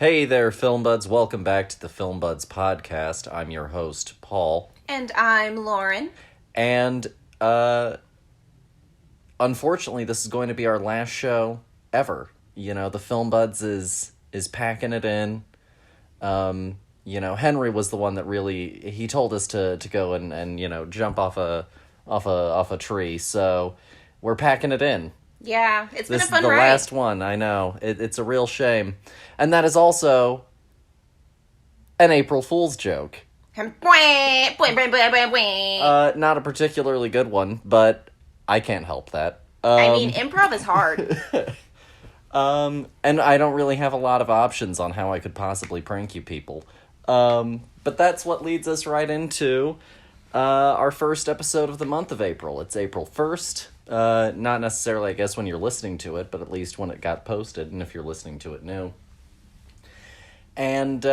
Hey there, Film Buds. Welcome back to the Film Buds podcast. I'm your host, Paul. And I'm Lauren. And, unfortunately, this is going to be our last show ever. You know, the Film Buds is packing it in. Henry was the one that really, he told us to go and jump off a tree. So, we're packing it in. Yeah, it's been a fun ride. This is the last one, I know. It's a real shame. And that is also an April Fool's joke. Not a particularly good one, but I can't help that. Improv is hard. And I don't really have a lot of options on how I could possibly prank you people. But that's what leads us right into our first episode of the month of April. It's April 1st. Not necessarily, I guess, when you're listening to it, but at least when it got posted, and if you're listening to it new. And,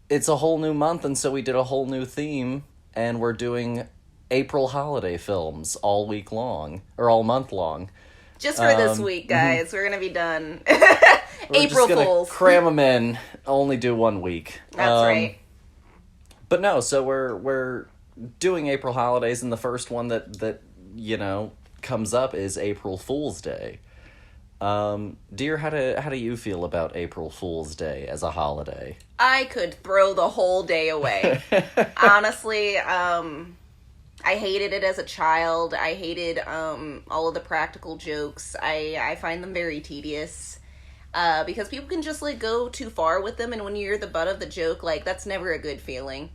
it's a whole new month, and so we did a whole new theme, and we're doing April holiday films all week long, or all month long. Just for this week, guys. We're gonna be done. April Fools. Cram them in, only do 1 week. That's right. But no, so we're doing April holidays, and the first one that comes up is April Fool's Day. Dear, how do you feel about April Fool's Day as a holiday? I could throw the whole day away. Honestly, I hated it as a child. I hated all of the practical jokes. I find them very tedious. Because people can just go too far with them, and when you're the butt of the joke, that's never a good feeling.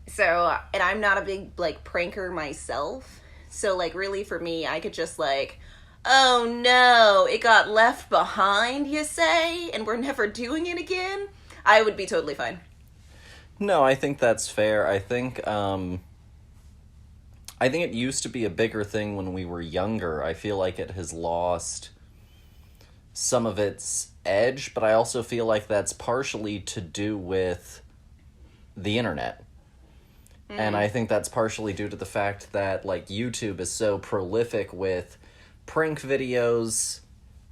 So, and I'm not a big pranker myself. So really for me, I could just oh no, it got left behind, you say, and we're never doing it again? I would be totally fine. No, I think that's fair. I think it used to be a bigger thing when we were younger. I feel like it has lost some of its edge, but I also feel like that's partially to do with the internet. And I think that's partially due to the fact that, YouTube is so prolific with prank videos,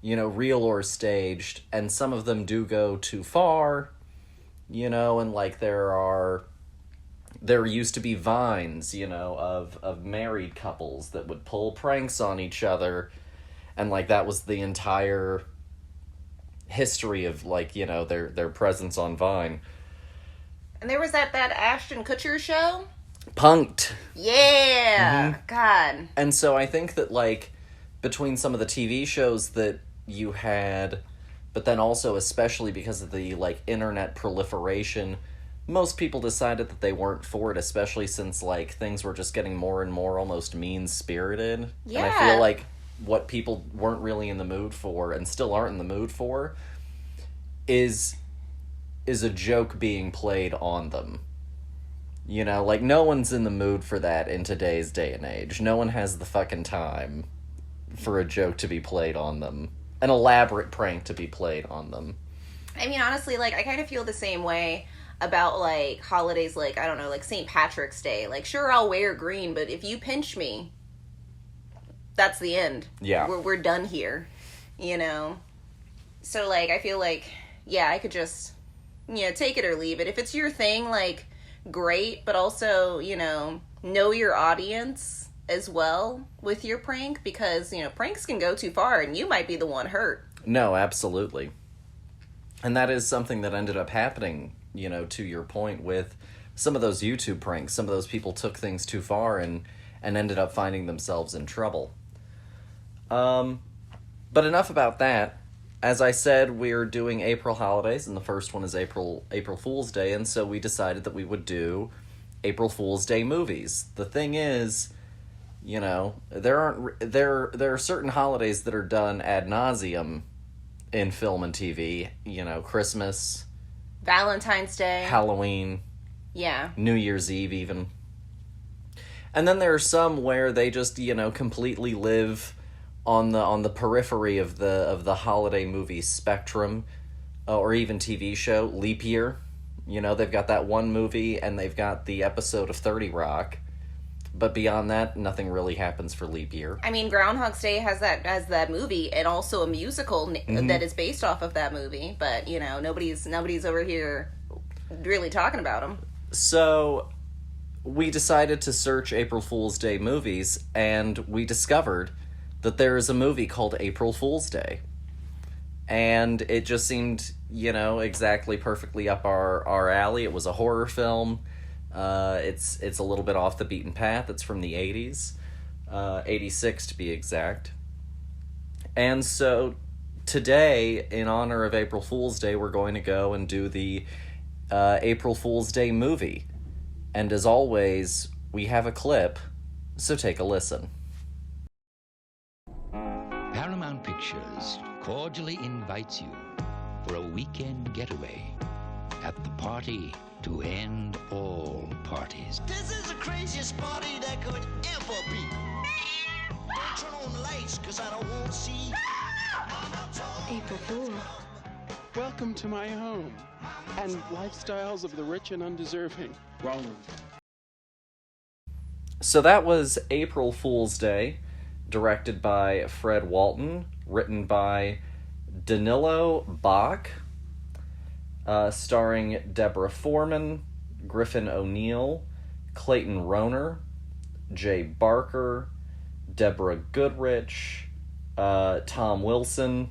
real or staged, and some of them do go too far, and, there used to be vines, of married couples that would pull pranks on each other, and, that was the entire history of, their presence on Vine. And there was that Ashton Kutcher show? Punk'd. Yeah! Mm-hmm. God. And so I think that, between some of the TV shows that you had, but then also especially because of the, internet proliferation, most people decided that they weren't for it, especially since, things were just getting more and more almost mean-spirited. Yeah. And I feel like what people weren't really in the mood for, and still aren't in the mood for, is a joke being played on them. No one's in the mood for that in today's day and age. No one has the fucking time for a joke to be played on them. An elaborate prank to be played on them. I mean, honestly, I kind of feel the same way about, holidays I don't know, St. Patrick's Day. Sure, I'll wear green, but if you pinch me, that's the end. Yeah. We're done here, So, I feel yeah, I could just, take it or leave it. If it's your thing, great, but also, know your audience as well with your prank, because, pranks can go too far, and you might be the one hurt. No, absolutely. And that is something that ended up happening, to your point, with some of those YouTube pranks. Some of those people took things too far and ended up finding themselves in trouble. But enough about that. As I said, we're doing April holidays, and the first one is April Fool's Day, and so we decided that we would do April Fool's Day movies. The thing is, there are certain holidays that are done ad nauseum in film and TV. Christmas, Valentine's Day, Halloween, yeah, New Year's Eve even. And then there are some where they just, completely live on the periphery of the holiday movie spectrum, or even TV show. Leap Year, they've got that one movie, and they've got the episode of 30 Rock, But beyond that, nothing really happens for leap year. I mean, Groundhog's Day has that movie, and also a musical that is based off of that movie. But nobody's over here really talking about them. So we decided to search April Fool's Day movies, and we discovered that there is a movie called April Fool's Day. And it just seemed, exactly perfectly up our alley. It was a horror film. It's a little bit off the beaten path. It's from the 80s, 86 to be exact. And so today, in honor of April Fool's Day, we're going to go and do the April Fool's Day movie. And as always, we have a clip, so take a listen. Paramount Pictures cordially invites you for a weekend getaway at the party to end all parties. This is the craziest party that could ever be. Don't turn on the lights, cause I don't want to see. April Fool. Welcome to my home and lifestyles of the rich and undeserving. Wrong. So that was April Fool's Day, directed by Fred Walton, written by Danilo Bach, starring Deborah Foreman, Griffin O'Neill, Clayton Rohner, Jay Barker, Deborah Goodrich, Tom Wilson,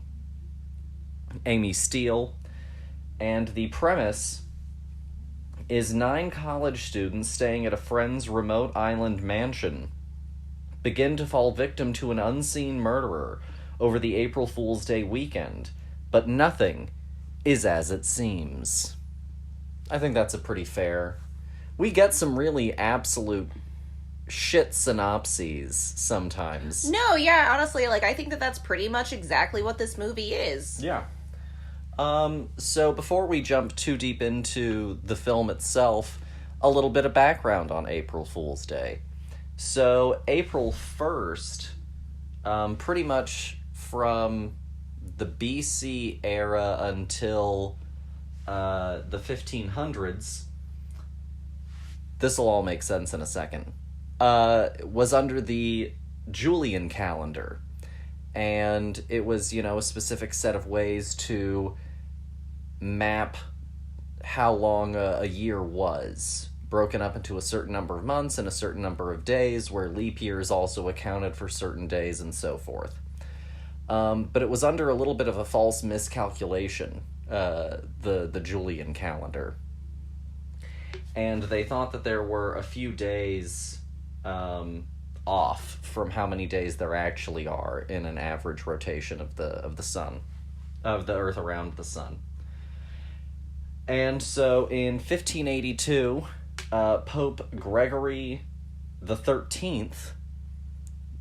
Amy Steele, and the premise is 9 college students staying at a friend's remote island mansion begin to fall victim to an unseen murderer over the April Fool's Day weekend, but nothing is as it seems. I think that's a pretty fair. We get some really absolute shit synopses sometimes. No, yeah, honestly, I think that's pretty much exactly what this movie is. Yeah. So before we jump too deep into the film itself, a little bit of background on April Fool's Day. So April 1st, pretty much from the BC era until the 1500s, this will all make sense in a second, was under the Julian calendar. And it was, a specific set of ways to map how long a year was, broken up into a certain number of months and a certain number of days, where leap years also accounted for certain days and so forth. But it was under a little bit of a false miscalculation, the Julian calendar. And they thought that there were a few days off from how many days there actually are in an average rotation of the sun, of the Earth around the sun. And so in 1582, Pope Gregory the 13th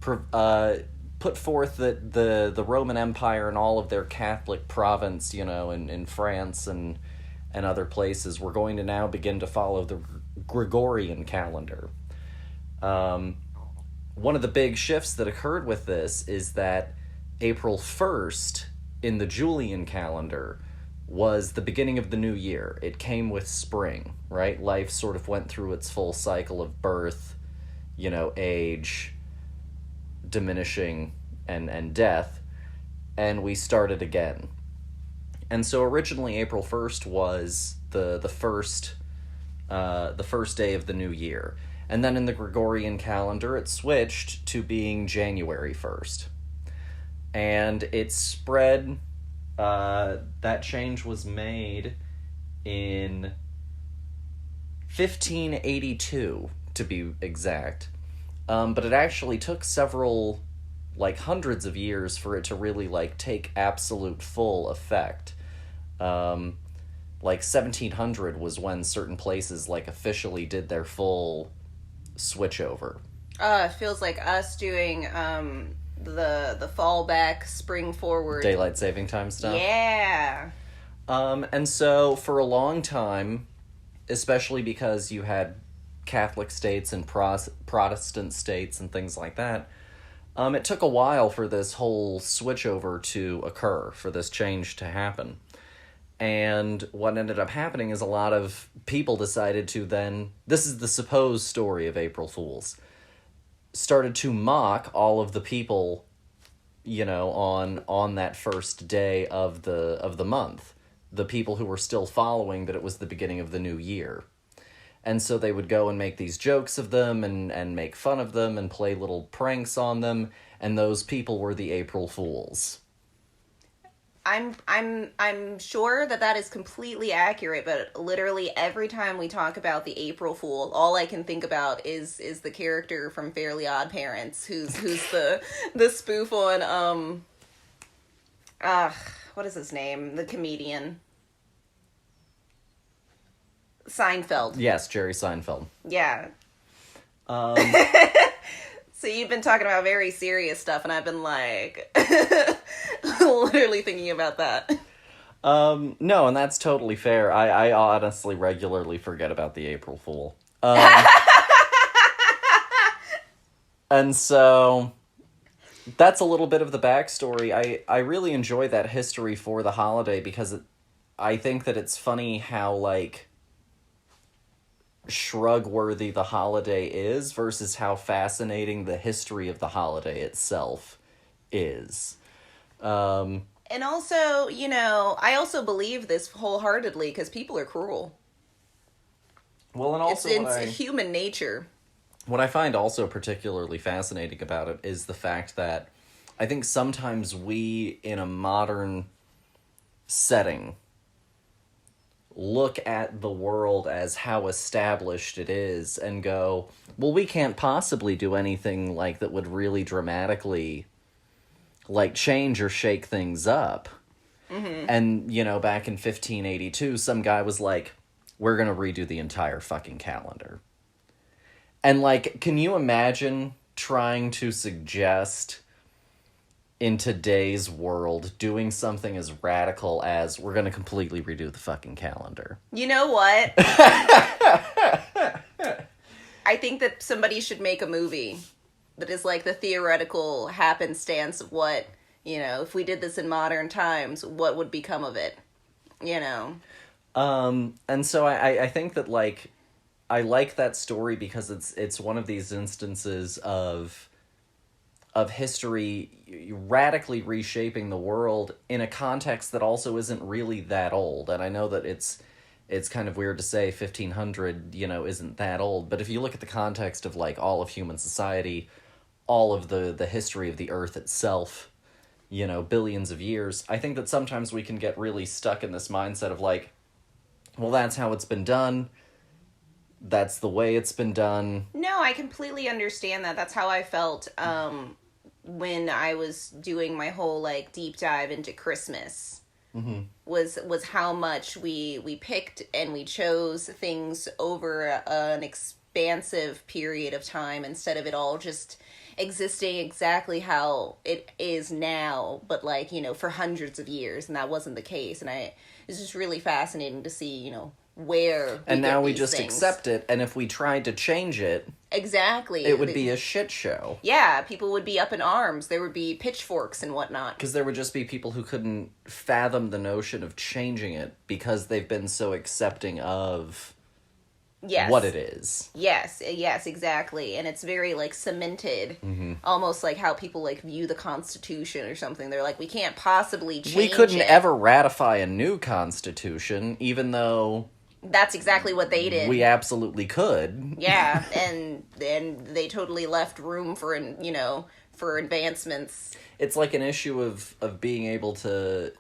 put forth that the Roman Empire and all of their Catholic province, in France and other places, were going to now begin to follow the Gregorian calendar. One of the big shifts that occurred with this is that April 1st in the Julian calendar was the beginning of the new year. It came with spring, right? Life sort of went through its full cycle of birth, age, diminishing, and death, and we started again. And so originally April 1st was the first day of the new year. And then in the Gregorian calendar, it switched to being January 1st. And it spread, that change was made in 1582, to be exact. But it actually took several, hundreds of years for it to really, take absolute full effect. 1700 was when certain places, officially did their full switch over. It feels like us doing the fallback, spring forward, daylight saving time stuff. Yeah. And so for a long time, especially because you had Catholic states and Protestant states and things like that, it took a while for this whole switchover to occur, for this change to happen. And what ended up happening is a lot of people decided to then... This is the supposed story of April Fools. started to mock all of the people, on that first day of the month, the people who were still following that it was the beginning of the new year. And so they would go and make these jokes of them and make fun of them and play little pranks on them, and those people were the April Fools. I'm sure that is completely accurate, but literally every time we talk about the April Fool, all I can think about is the character from Fairly Odd Parents, who's the spoof on what is his name? The comedian. Seinfeld. Yes, Jerry Seinfeld. Yeah. So you've been talking about very serious stuff, and I've been like, literally thinking about that. No, and that's totally fair. I honestly regularly forget about the April Fool. And so that's a little bit of the backstory. I really enjoy that history for the holiday because I think that it's funny how, like, shrug-worthy the holiday is versus how fascinating the history of the holiday itself is. And also, I also believe this wholeheartedly because people are cruel. Well, and also it's human nature. What I find also particularly fascinating about it is the fact that I think sometimes we, in a modern setting, look at the world as how established it is and go, well, we can't possibly do anything like that would really dramatically, like, change or shake things up. Mm-hmm. And, back in 1582, some guy was like, we're gonna redo the entire fucking calendar. And, like, can you imagine trying to suggest in today's world doing something as radical as we're going to completely redo the fucking calendar? You know what? I think that somebody should make a movie that is like the theoretical happenstance of what, if we did this in modern times, what would become of it, And so I think that, like, I like that story because it's one of these instances of history radically reshaping the world in a context that also isn't really that old. And I know that it's kind of weird to say 1500, isn't that old. But if you look at the context of, like, all of human society, all of the history of the earth itself, billions of years, I think that sometimes we can get really stuck in this mindset of, like, well, that's how it's been done. That's the way it's been done. No, I completely understand that. That's how I felt when I was doing my whole, like, deep dive into Christmas. Mm-hmm. Was how much we picked and we chose things over an expansive period of time instead of it all just existing exactly how it is now, but, like, for hundreds of years, and that wasn't the case. And it's just really fascinating to see, where and now we just accept it, and if we tried to change it, exactly, it would be a shit show. Yeah, people would be up in arms. There would be pitchforks and whatnot. Because there would just be people who couldn't fathom the notion of changing it because they've been so accepting of what it is. Yes, exactly. And it's very, like, cemented. Mm-hmm. Almost like how people, like, view the Constitution or something. They're like, we can't possibly change it. We couldn't ever ratify a new Constitution, even though that's exactly what they did. We absolutely could. Yeah, and they totally left room for, for advancements. It's like an issue of being able to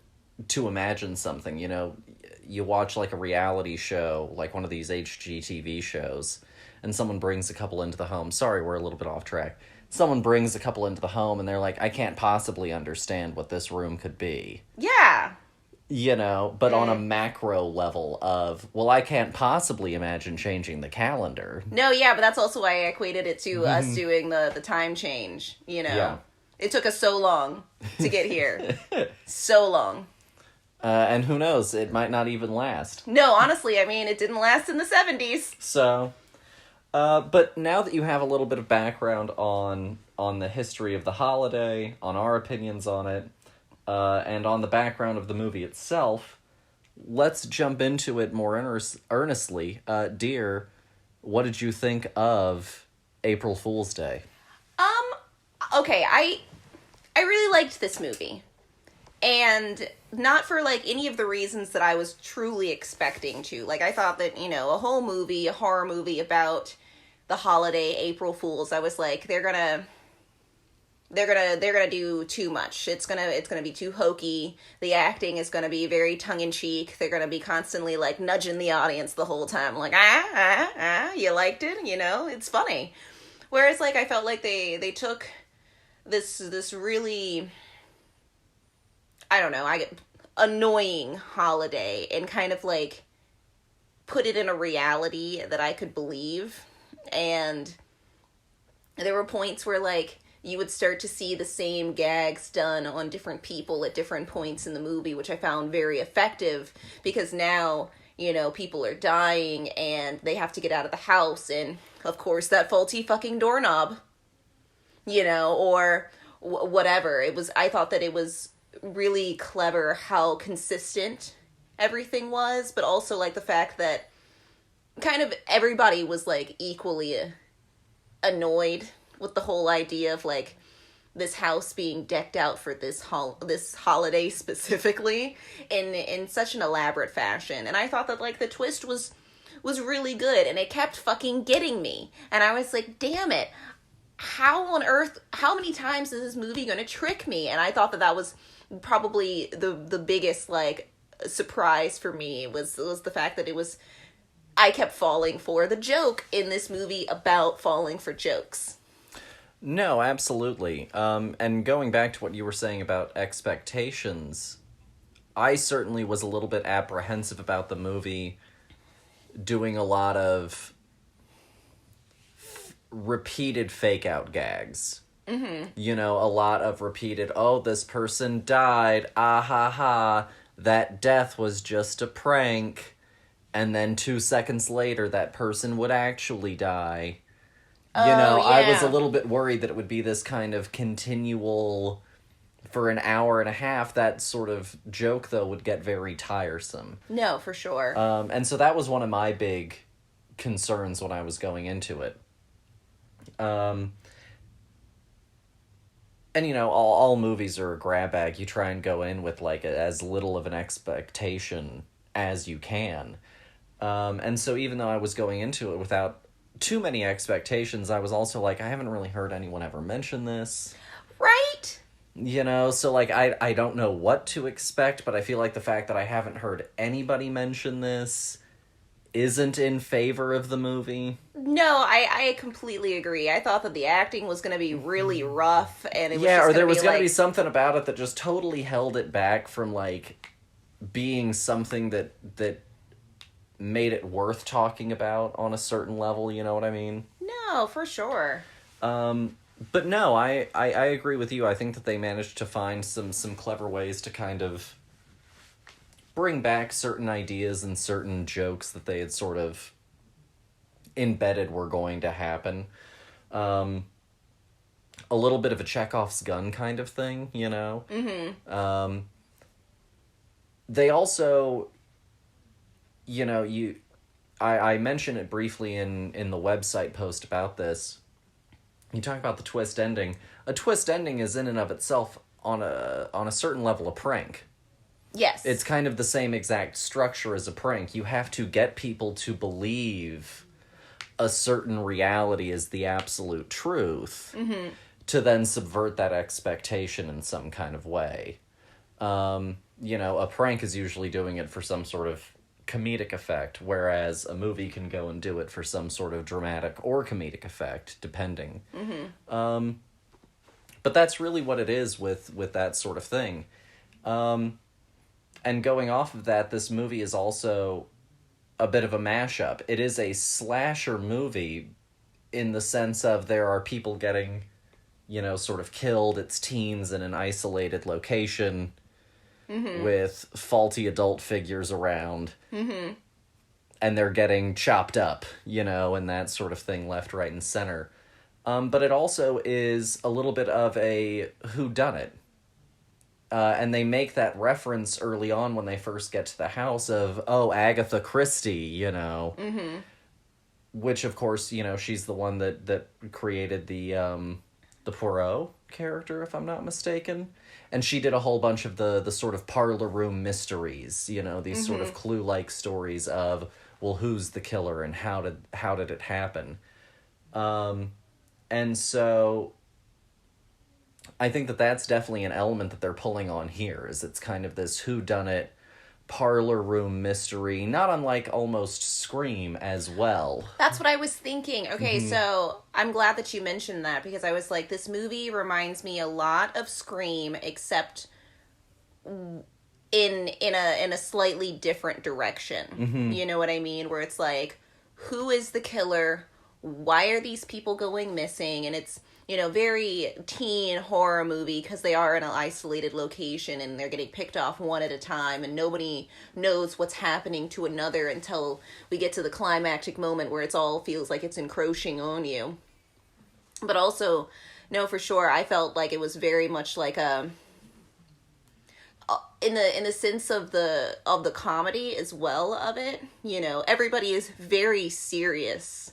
imagine something, You watch, like, a reality show, like one of these HGTV shows, and someone brings a couple into the home. Sorry, we're a little bit off track. Someone brings a couple into the home, and they're like, I can't possibly understand what this room could be. Yeah. But on a macro level of, well, I can't possibly imagine changing the calendar. No, yeah, but that's also why I equated it to us doing the time change, Yeah. It took us so long to get here. So long. And who knows, it might not even last. No, honestly, I mean, it didn't last in the 70s. So, but now that you have a little bit of background on the history of the holiday, on our opinions on it, and on the background of the movie itself, let's jump into it more earnestly. Dear, what did you think of April Fool's Day? okay, I really liked this movie. And not for, like, any of the reasons that I was truly expecting to. Like, I thought that, you know, a whole movie, a horror movie about the holiday April Fools, I was like, they're gonna do too much. It's gonna be too hokey. The acting is gonna be very tongue-in-cheek. They're gonna be constantly, like, nudging the audience the whole time. Like, you liked it? You know, it's funny. Whereas, like, I felt like they took this really... I don't know, annoying holiday and kind of, like, put it in a reality that I could believe. And there were points where, like, you would start to see the same gags done on different people at different points in the movie, which I found very effective, because now, you know, people are dying and they have to get out of the house, and, of course, that faulty fucking doorknob, you know, or whatever. I thought that it was really clever how consistent everything was, but also, like, the fact that kind of everybody was, like, equally annoyed with the whole idea of, like, this house being decked out for this holiday specifically in such an elaborate fashion. And I thought that, like, the twist was really good, and it kept fucking getting me. And I was like, damn it, how on earth, how many times is this movie gonna trick me? And I thought that was probably the biggest, like, surprise for me was the fact that I kept falling for the joke in this movie about falling for jokes. No, absolutely. And going back to what you were saying about expectations, I certainly was a little bit apprehensive about the movie doing a lot of repeated fake-out gags. Mm-hmm. You know, a lot of repeated, oh, this person died, ah ha ha, that death was just a prank, and then 2 seconds later that person would actually die. You know, yeah. I was a little bit worried that it would be this kind of continual, for an hour and a half, that sort of joke, though, would get very tiresome. No, for sure. And so that was one of my big concerns when I was going into it. And, you know, all movies are a grab bag. You try and go in with, like, as little of an expectation as you can. And so even though I was going into it without too many expectations, I was also like, I haven't really heard anyone ever mention this. Right? You know, so, like, I don't know what to expect, but I feel like the fact that I haven't heard anybody mention this isn't in favor of the movie. No, I completely agree. I thought that the acting was going to be really rough, and it was yeah, just or there was going to be something about it that just totally held it back from, like, being something that made it worth talking about on a certain level, you know what I mean? No, for sure. But no, I agree with you. I think that they managed to find some clever ways to kind of bring back certain ideas and certain jokes that they had sort of embedded were going to happen. A little bit of a Chekhov's gun kind of thing, you know? Mm-hmm. They also, you know, I mentioned it briefly in the website post about this. You talk about the twist ending. A twist ending is in and of itself on a certain level a prank. Yes. It's kind of the same exact structure as a prank. You have to get people to believe a certain reality is the absolute truth, mm-hmm. to then subvert that expectation in some kind of way. You know, a prank is usually doing it for some sort of comedic effect, whereas a movie can go and do it for some sort of dramatic or comedic effect, depending. Mm-hmm. But that's really what it is with that sort of thing. And going off of that, this movie is also a bit of a mashup. It is a slasher movie in the sense of there are people getting, you know, sort of killed. It's teens in an isolated location, mm-hmm. with faulty adult figures around. Mm-hmm. And they're getting chopped up, you know, and that sort of thing left, right, and center. But it also is a little bit of a whodunit. And they make that reference early on when they first get to the house of, oh, Agatha Christie, you know. Mm-hmm. Which, of course, you know, she's the one that created the the Poirot character, if I'm not mistaken. And she did a whole bunch of the sort of parlor room mysteries, you know, these sort of Clue-like stories of, well, who's the killer and how did it happen? And so I think that that's definitely an element that they're pulling on here, is it's kind of this whodunit parlor room mystery, not unlike almost Scream as well. That's what I was thinking. Okay, so I'm glad that you mentioned that, because I was like, this movie reminds me a lot of Scream, except in a slightly different direction. You know what I mean? Where it's like, who is the killer? Why are these people going missing? And it's, you know, very teen horror movie, because they are in an isolated location and they're getting picked off one at a time and nobody knows what's happening to another until we get to the climactic moment where it's all feels like it's encroaching on you. But also, no, for sure, I felt like it was very much like a, in the sense of the comedy as well of it, you know, everybody is very serious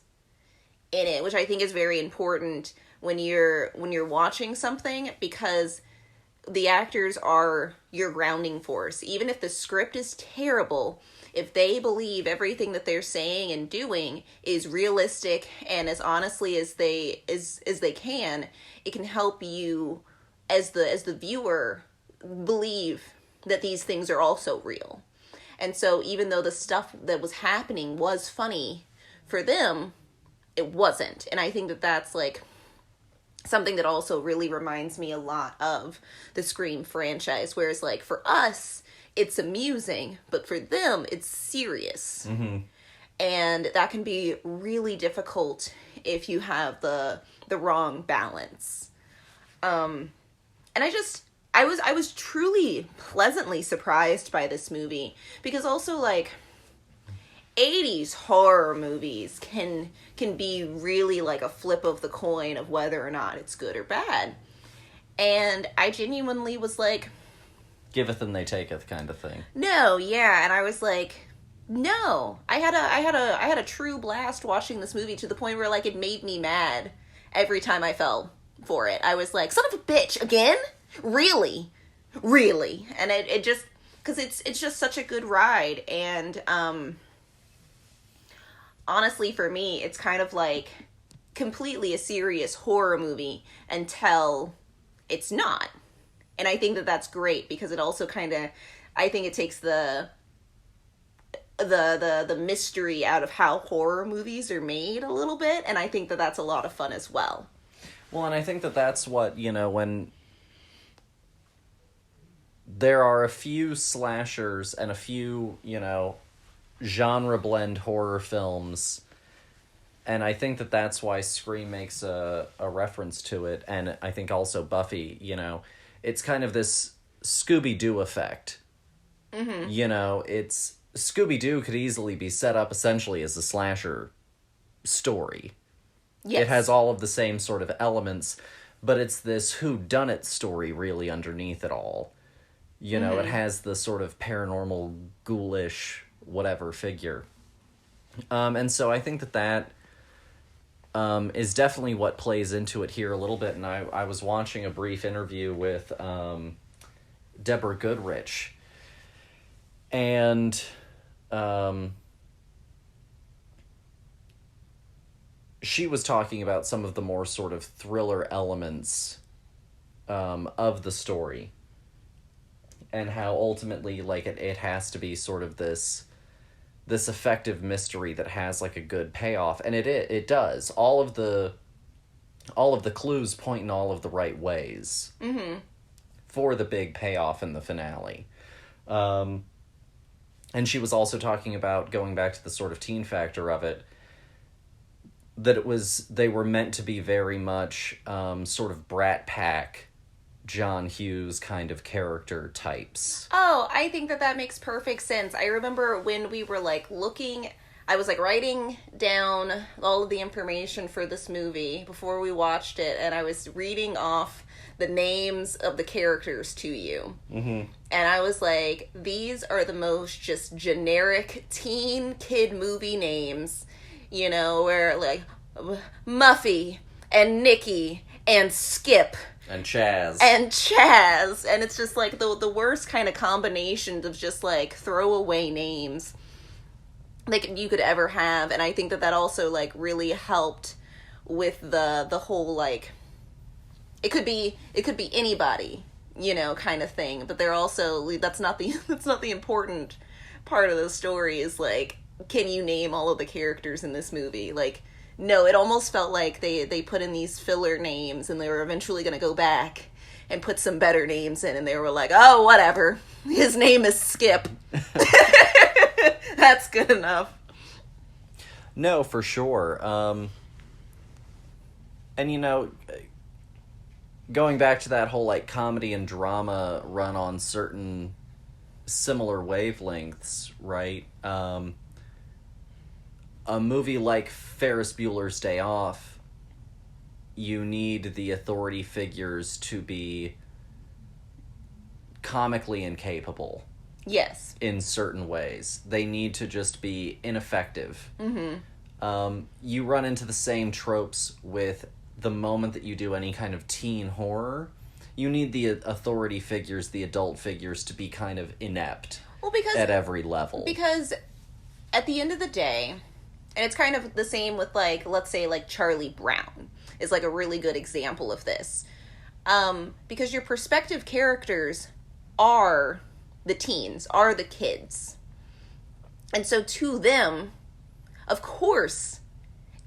in it, which I think is very important when you're watching something, because the actors are your grounding force. Even if the script is terrible, if they believe everything that they're saying and doing is realistic and as honestly as they can, it can help you as the viewer believe that these things are also real. And so even though the stuff that was happening was funny, for them it wasn't. And I think that that's like something that also really reminds me a lot of the Scream franchise, whereas like for us it's amusing, but for them it's serious. And that can be really difficult if you have the wrong balance. And I was truly pleasantly surprised by this movie, because also like 80s horror movies can be really like a flip of the coin of whether or not it's good or bad. And I genuinely was like, Giveth and they taketh kind of thing. no, yeah. And I was like, no. I had a true blast watching this movie, to the point where like it made me mad every time I fell for it. I was like, son of a bitch, again? Really? And it just, because it's just such a good ride. And honestly, for me, it's kind of like completely a serious horror movie until it's not. And I think that that's great, because it also kind of, I think it takes the mystery out of how horror movies are made a little bit, and I think that that's a lot of fun as well. Well, and I think that that's what, you know, when there are a few slashers and a few, you know, genre blend horror films, and I think that that's why Scream makes a reference to it, and I think also Buffy, you know, it's kind of this Scooby-Doo effect. You know, it's Scooby-Doo could easily be set up essentially as a slasher story. Yes. It has all of the same sort of elements, but it's this whodunit story really underneath it all. You know, it has the sort of paranormal, ghoulish, whatever figure. And so I think that is definitely what plays into it here a little bit. And I was watching a brief interview with Deborah Goodrich, and she was talking about some of the more sort of thriller elements of the story, and how ultimately, like, it has to be sort of this effective mystery that has like a good payoff, and it does. All of the clues point in all of the right ways for the big payoff in the finale. And she was also talking about, going back to the sort of teen factor of it, that they were meant to be very much sort of Brat Pack, John Hughes kind of character types. Oh, I think that makes perfect sense. I remember when we were like looking, I was like writing down all of the information for this movie before we watched it, and I was reading off the names of the characters to you. And I was like, these are the most just generic teen kid movie names, you know, where like Muffy and Nikki and Skip and Chaz. And it's just like the worst kind of combination of just like throwaway names like you could ever have. And I think that also like really helped with the whole like it could be anybody, you know, kind of thing. But they're also that's not the important part of the story is like, can you name all of the characters in this movie? Like, no, it almost felt like they put in these filler names and they were eventually going to go back and put some better names in, and they were like, oh, whatever. His name is Skip. That's good enough. No, for sure. And, you know, going back to that whole, like, comedy and drama run on certain similar wavelengths, right? A movie like Ferris Bueller's Day Off, you need the authority figures to be comically incapable. Yes. In certain ways. They need to just be ineffective. Mm-hmm. You run into the same tropes with the moment that you do any kind of teen horror. You need the authority figures, the adult figures, to be kind of inept. Well, because at every level. Because at the end of the day, and it's kind of the same with, like, let's say, like, Charlie Brown is, like, a really good example of this. Because your perspective characters are the teens, are the kids. And so to them, of course,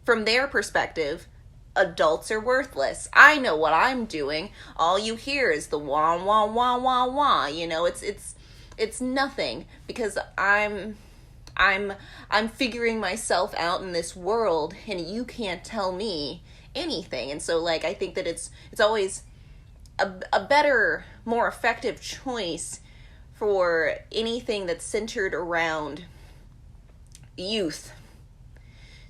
from their perspective, adults are worthless. I know what I'm doing. All you hear is the wah, wah, wah, wah, wah. You know, it's nothing because I'm figuring myself out in this world, and you can't tell me anything. And so, like, I think that it's always a better, more effective choice for anything that's centered around youth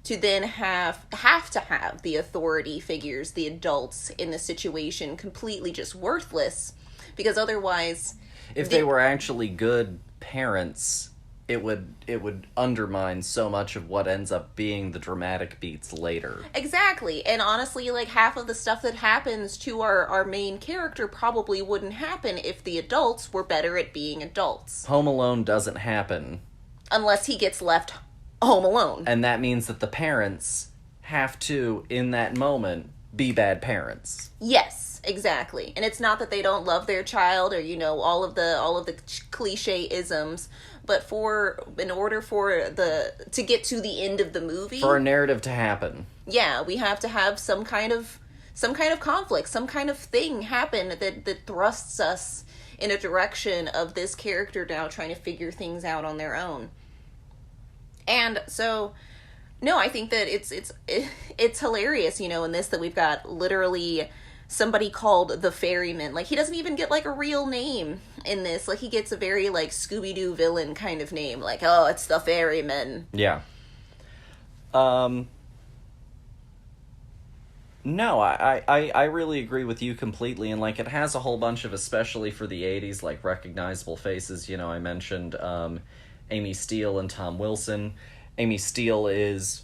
to then have to have the authority figures, the adults in the situation completely just worthless, because otherwise, if they were actually good parents, it would undermine so much of what ends up being the dramatic beats later. Exactly. And honestly, like, half of the stuff that happens to our main character probably wouldn't happen if the adults were better at being adults. Home Alone doesn't happen. Unless he gets left home alone. And that means that the parents have to, in that moment, be bad parents. Yes, exactly. And it's not that they don't love their child or, you know, all of the cliche isms, but in order for to get to the end of the movie, for a narrative to happen, yeah, we have to have some kind of conflict, some kind of thing happen that thrusts us in a direction of this character now trying to figure things out on their own. And so, no, I think that it's hilarious, you know, in this, that we've got literally somebody called the Ferryman. Like, he doesn't even get, like, a real name in this. Like, he gets a very, like, Scooby-Doo villain kind of name. Like, oh, it's the Ferryman. Yeah. No, I really agree with you completely. And, like, it has a whole bunch of, especially for the 80s, like, recognizable faces. You know, I mentioned Amy Steele and Tom Wilson. Amy Steele is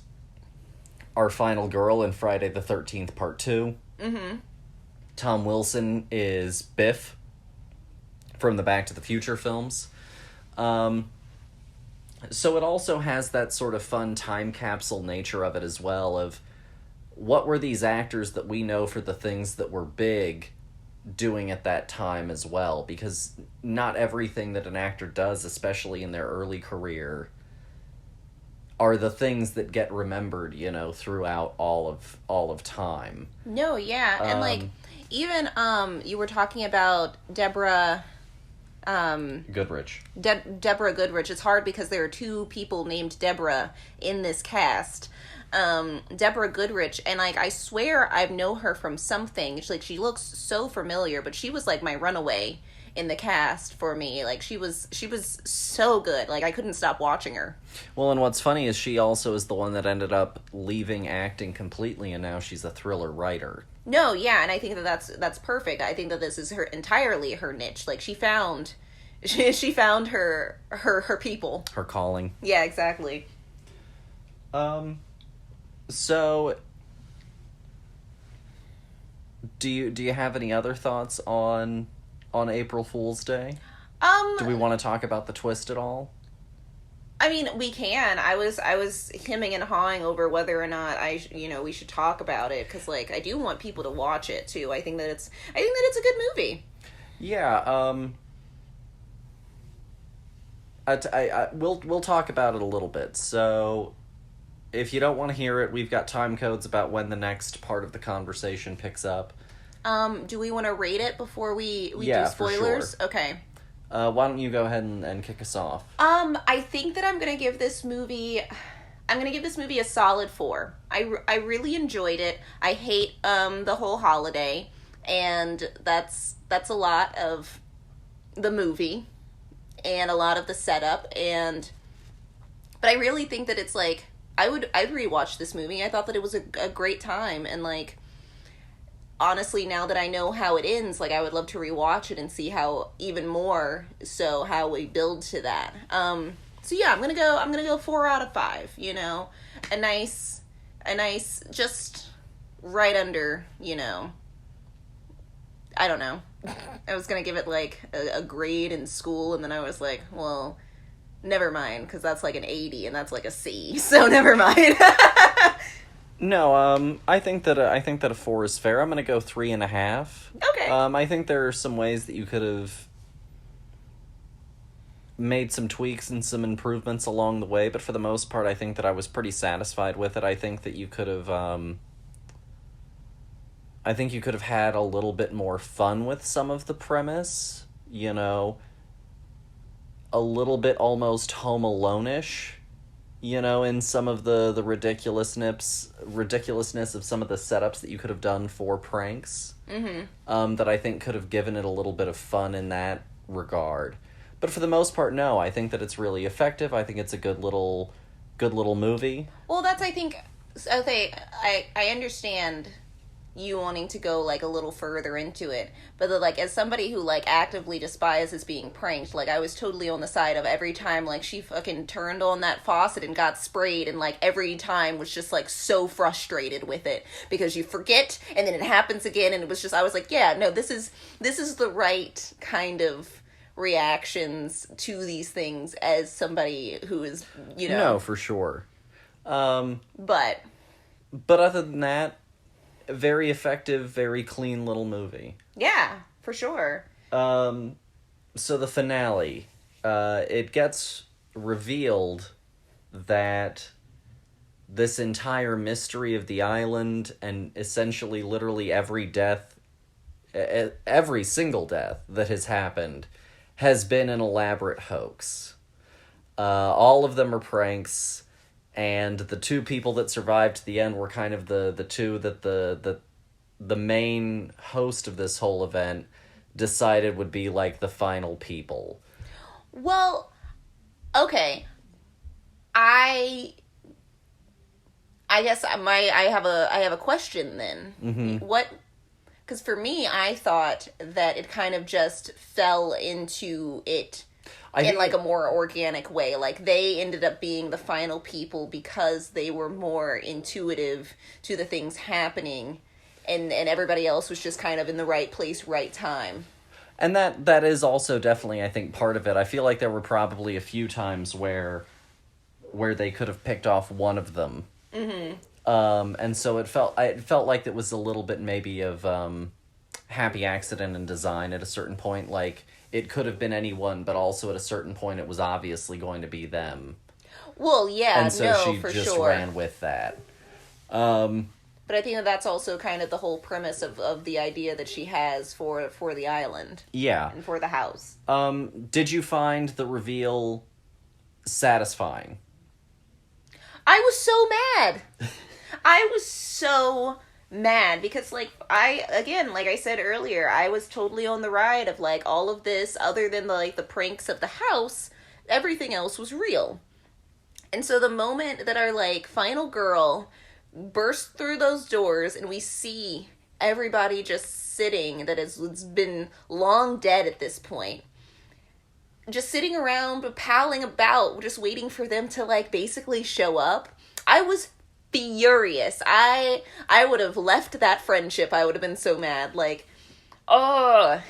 our final girl in Friday the 13th Part 2. Mm-hmm. Tom Wilson is Biff from the Back to the Future films. So it also has that sort of fun time capsule nature of it as well, of what were these actors that we know for the things that were big doing at that time as well, because not everything that an actor does, especially in their early career, are the things that get remembered, you know, throughout all of time. No, yeah. And like, even you were talking about Deborah Goodrich. Deborah Goodrich. It's hard because there are two people named Deborah in this cast. Deborah Goodrich, and like, I swear I know her from something. She looks so familiar, but she was like my runaway in the cast for me. Like, she was so good. Like, I couldn't stop watching her. Well, and what's funny is she also is the one that ended up leaving acting completely, and now she's a thriller writer. No, yeah, and I think that's perfect. I think that this is entirely her niche. Like, she found her people. Her calling. Yeah, exactly. So Do you have any other thoughts on April Fool's Day? Do we want to talk about the twist at all? I mean, we can. I was hemming and hawing over whether or not we should talk about it, because like I do want people to watch it too. I think that it's a good movie. Yeah. We'll talk about it a little bit. So, if you don't want to hear it, we've got time codes about when the next part of the conversation picks up. Do we want to rate it before we Yeah, do spoilers? for sure. Okay. Why don't you go ahead and kick us off? I think that I'm gonna give this movie a solid 4. I really enjoyed it. I hate the whole holiday, and that's a lot of the movie and a lot of the setup, but I really think that it's like I'd rewatch this movie. I thought that it was a great time, and like honestly, now that I know how it ends, like I would love to rewatch it and see how we build to that. So yeah, I'm gonna go 4 out of 5. You know, a nice, just right under. You know, I don't know. I was gonna give it like a grade in school, and then I was like, well, never mind, because that's like an 80, and that's like a C. So never mind. No, I think that a 4 is fair. I'm gonna go 3.5. Okay. I think there are some ways that you could have made some tweaks and some improvements along the way, but for the most part, I think that I was pretty satisfied with it. I think that you could have, had a little bit more fun with some of the premise. You know, a little bit almost Home Alone-ish. You know, in some of the ridiculousness of some of the setups that you could have done for pranks. Mm-hmm. That I think could have given it a little bit of fun in that regard. But for the most part, no. I think that it's really effective. I think it's a good little movie. Well, that's, I think, okay, I understand you wanting to go like a little further into it, but like as somebody who like actively despises being pranked, like I was totally on the side of every time like she fucking turned on that faucet and got sprayed, and like every time was just like so frustrated with it because you forget and then it happens again, and it was just, I was like, yeah, no, this is the right kind of reactions to these things as somebody who is, you know. No, for sure. But other than that, very effective, very clean little movie. Yeah, for sure. So the finale, it gets revealed that this entire mystery of the island, and essentially literally every single death that has happened, has been an elaborate hoax. All of them are pranks. And the 2 people that survived to the end were kind of the 2 that the main host of this whole event decided would be like the final people. Well, okay. I guess I have a question then. Mm-hmm. Because for me, I thought that it kind of just fell into it in like a more organic way. Like they ended up being the final people because they were more intuitive to the things happening, and everybody else was just kind of in the right place, right time. And that is also definitely, I think, part of it. I feel like there were probably a few times where they could have picked off one of them. Mm-hmm. And so it felt like it was a little bit maybe of happy accident and design at a certain point. Like, it could have been anyone, but also at a certain point it was obviously going to be them. Well, yeah, and so no, she for just sure. ran with that. But I think that that's also kind of the whole premise of the idea that she has for the island. Yeah. And for the house. Did you find the reveal satisfying? I was so mad. I was so mad because, like, like I said earlier, I was totally on the ride of, like, all of this, other than, the pranks of the house, everything else was real. And so the moment that our, like, final girl bursts through those doors and we see everybody just sitting that has been long dead at this point, just sitting around, palling about, just waiting for them to, like, basically show up, I was furious. I would have left that friendship. I would have been so mad. Like, oh,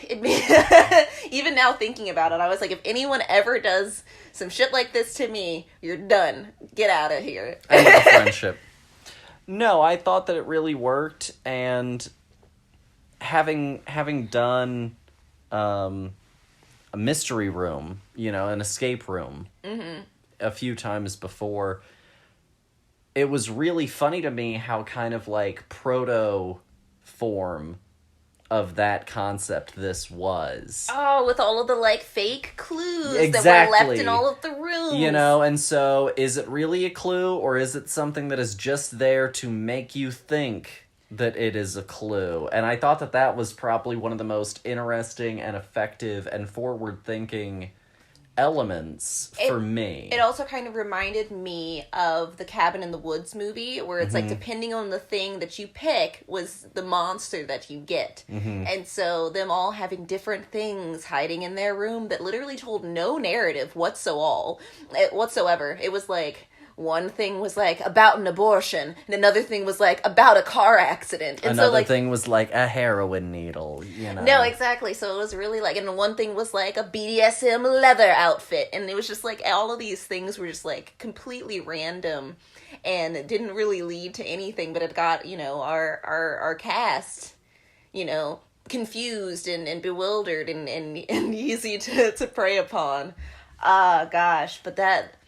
even now thinking about it, I was like, if anyone ever does some shit like this to me, you're done. Get out of here. End of the friendship. No, I thought that it really worked, and having done a mystery room, an escape room, a few times before, it was really funny to me how kind of like proto form of that concept this was. Oh, with all of the like fake clues exactly. that were left in all of the rooms. And so is it really a clue, or is it something that is just there to make you think that it is a clue? And I thought that was probably one of the most interesting and effective and forward-thinking elements for me. It also kind of reminded me of the Cabin in the Woods movie, where it's like, depending on the thing that you pick was the monster that you get. And so them all having different things hiding in their room that literally told no narrative whatsoever. It was like, one thing was like about an abortion, and another thing was like about a car accident. And another so, like, thing was like a heroin needle, No, exactly. So it was really like, and one thing was like a BDSM leather outfit, and it was just like all of these things were just like completely random, and it didn't really lead to anything, but it got, our cast, confused and bewildered and easy to prey upon. Gosh, but that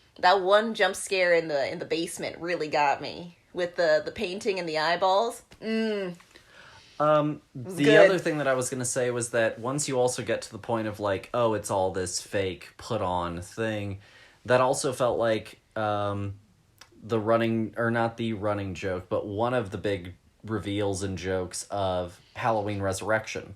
one jump scare in the basement really got me with the painting and the eyeballs. The good. other thing that I was going to say was that once you also get to the point of like, oh, it's all this fake put on thing, that also felt like not the running joke, but one of the big reveals and jokes of Halloween Resurrection.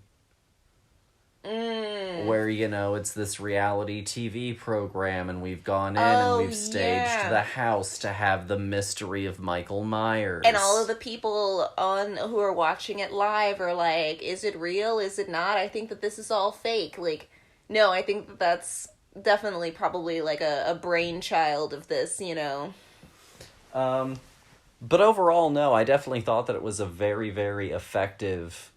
Where, it's this reality TV program, and we've gone in and we've staged the house to have the mystery of Michael Myers. And all of the people who are watching it live are like, is it real? Is it not? I think that this is all fake. Like, no, I think that's definitely probably like a brainchild of this, But overall, no, I definitely thought that it was a very, very effective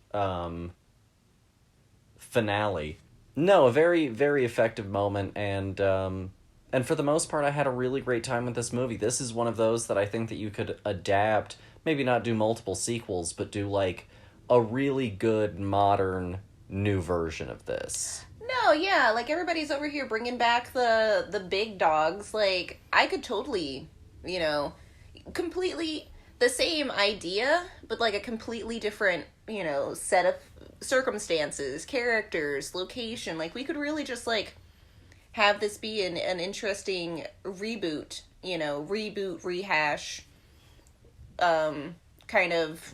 finale. No, a very, very effective moment, and for the most part, I had a really great time with this movie. This is one of those that I think that you could adapt, maybe not do multiple sequels, but do, like, a really good, modern, new version of this. No, yeah, like, everybody's over here bringing back the big dogs. Like, I could totally, completely the same idea, but, like, a completely different, set of circumstances, characters, location. Like, we could really just like have this be an interesting reboot, rehash, kind of,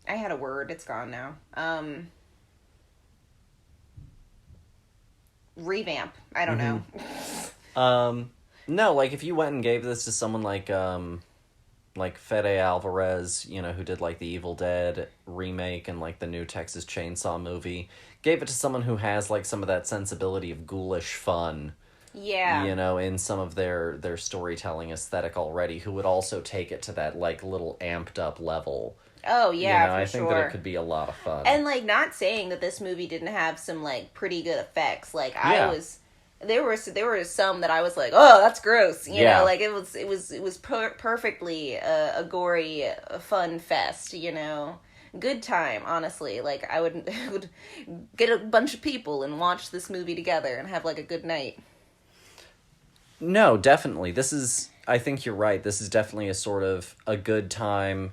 I had a word, it's gone now, revamp, I don't know. No, like, if you went and gave this to someone like Fede Alvarez, who did, like, the Evil Dead remake and, like, the new Texas Chainsaw movie, gave it to someone who has, like, some of that sensibility of ghoulish fun, in some of their storytelling aesthetic already, who would also take it to that, like, little amped up level. Oh, yeah, for I think sure. that it could be a lot of fun. And, like, not saying that this movie didn't have some, like, pretty good effects. Like, There were some that I was like, oh, that's gross. You know, like it was perfectly a gory, fun fest. Good time. Honestly, like I would get a bunch of people and watch this movie together and have like a good night. No, definitely. I think you're right. This is definitely a sort of a good time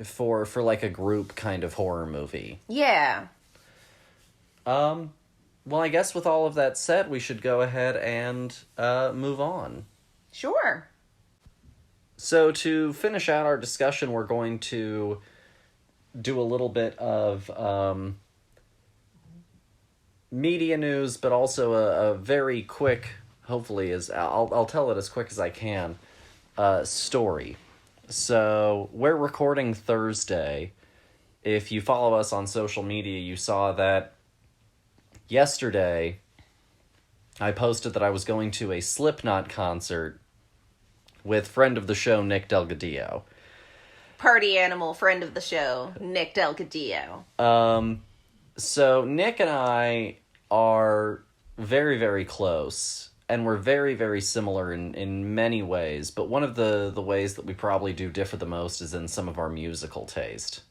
for like a group kind of horror movie. Yeah. Well, I guess with all of that said, we should go ahead and move on. Sure. So to finish out our discussion, we're going to do a little bit of media news, but also a very quick, hopefully, I'll tell it as quick as I can, story. So we're recording Thursday. If you follow us on social media, you saw that yesterday I posted that I was going to a Slipknot concert with friend of the show, Nick Delgadillo. Party animal, friend of the show, Nick Delgadillo. So Nick and I are very, very close, and we're very, very similar in many ways, but one of the ways that we probably do differ the most is in some of our musical taste.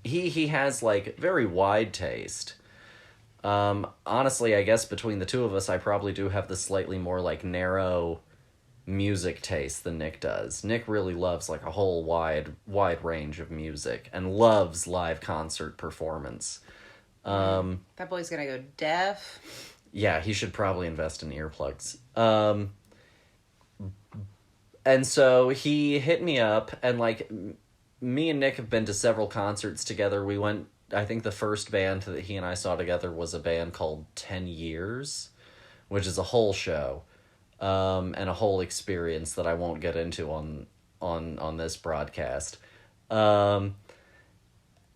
He has, like, very wide taste. Honestly, I guess between the two of us, I probably do have the slightly more, like, narrow music taste than Nick does. Nick really loves, like, a whole wide range of music, and loves live concert performance. That boy's gonna go deaf. Yeah, he should probably invest in earplugs. And so he hit me up, and, like, me and Nick have been to several concerts together. We went, I think the first band that he and I saw together was a band called 10 Years, which is a whole show, and a whole experience that I won't get into on this broadcast. And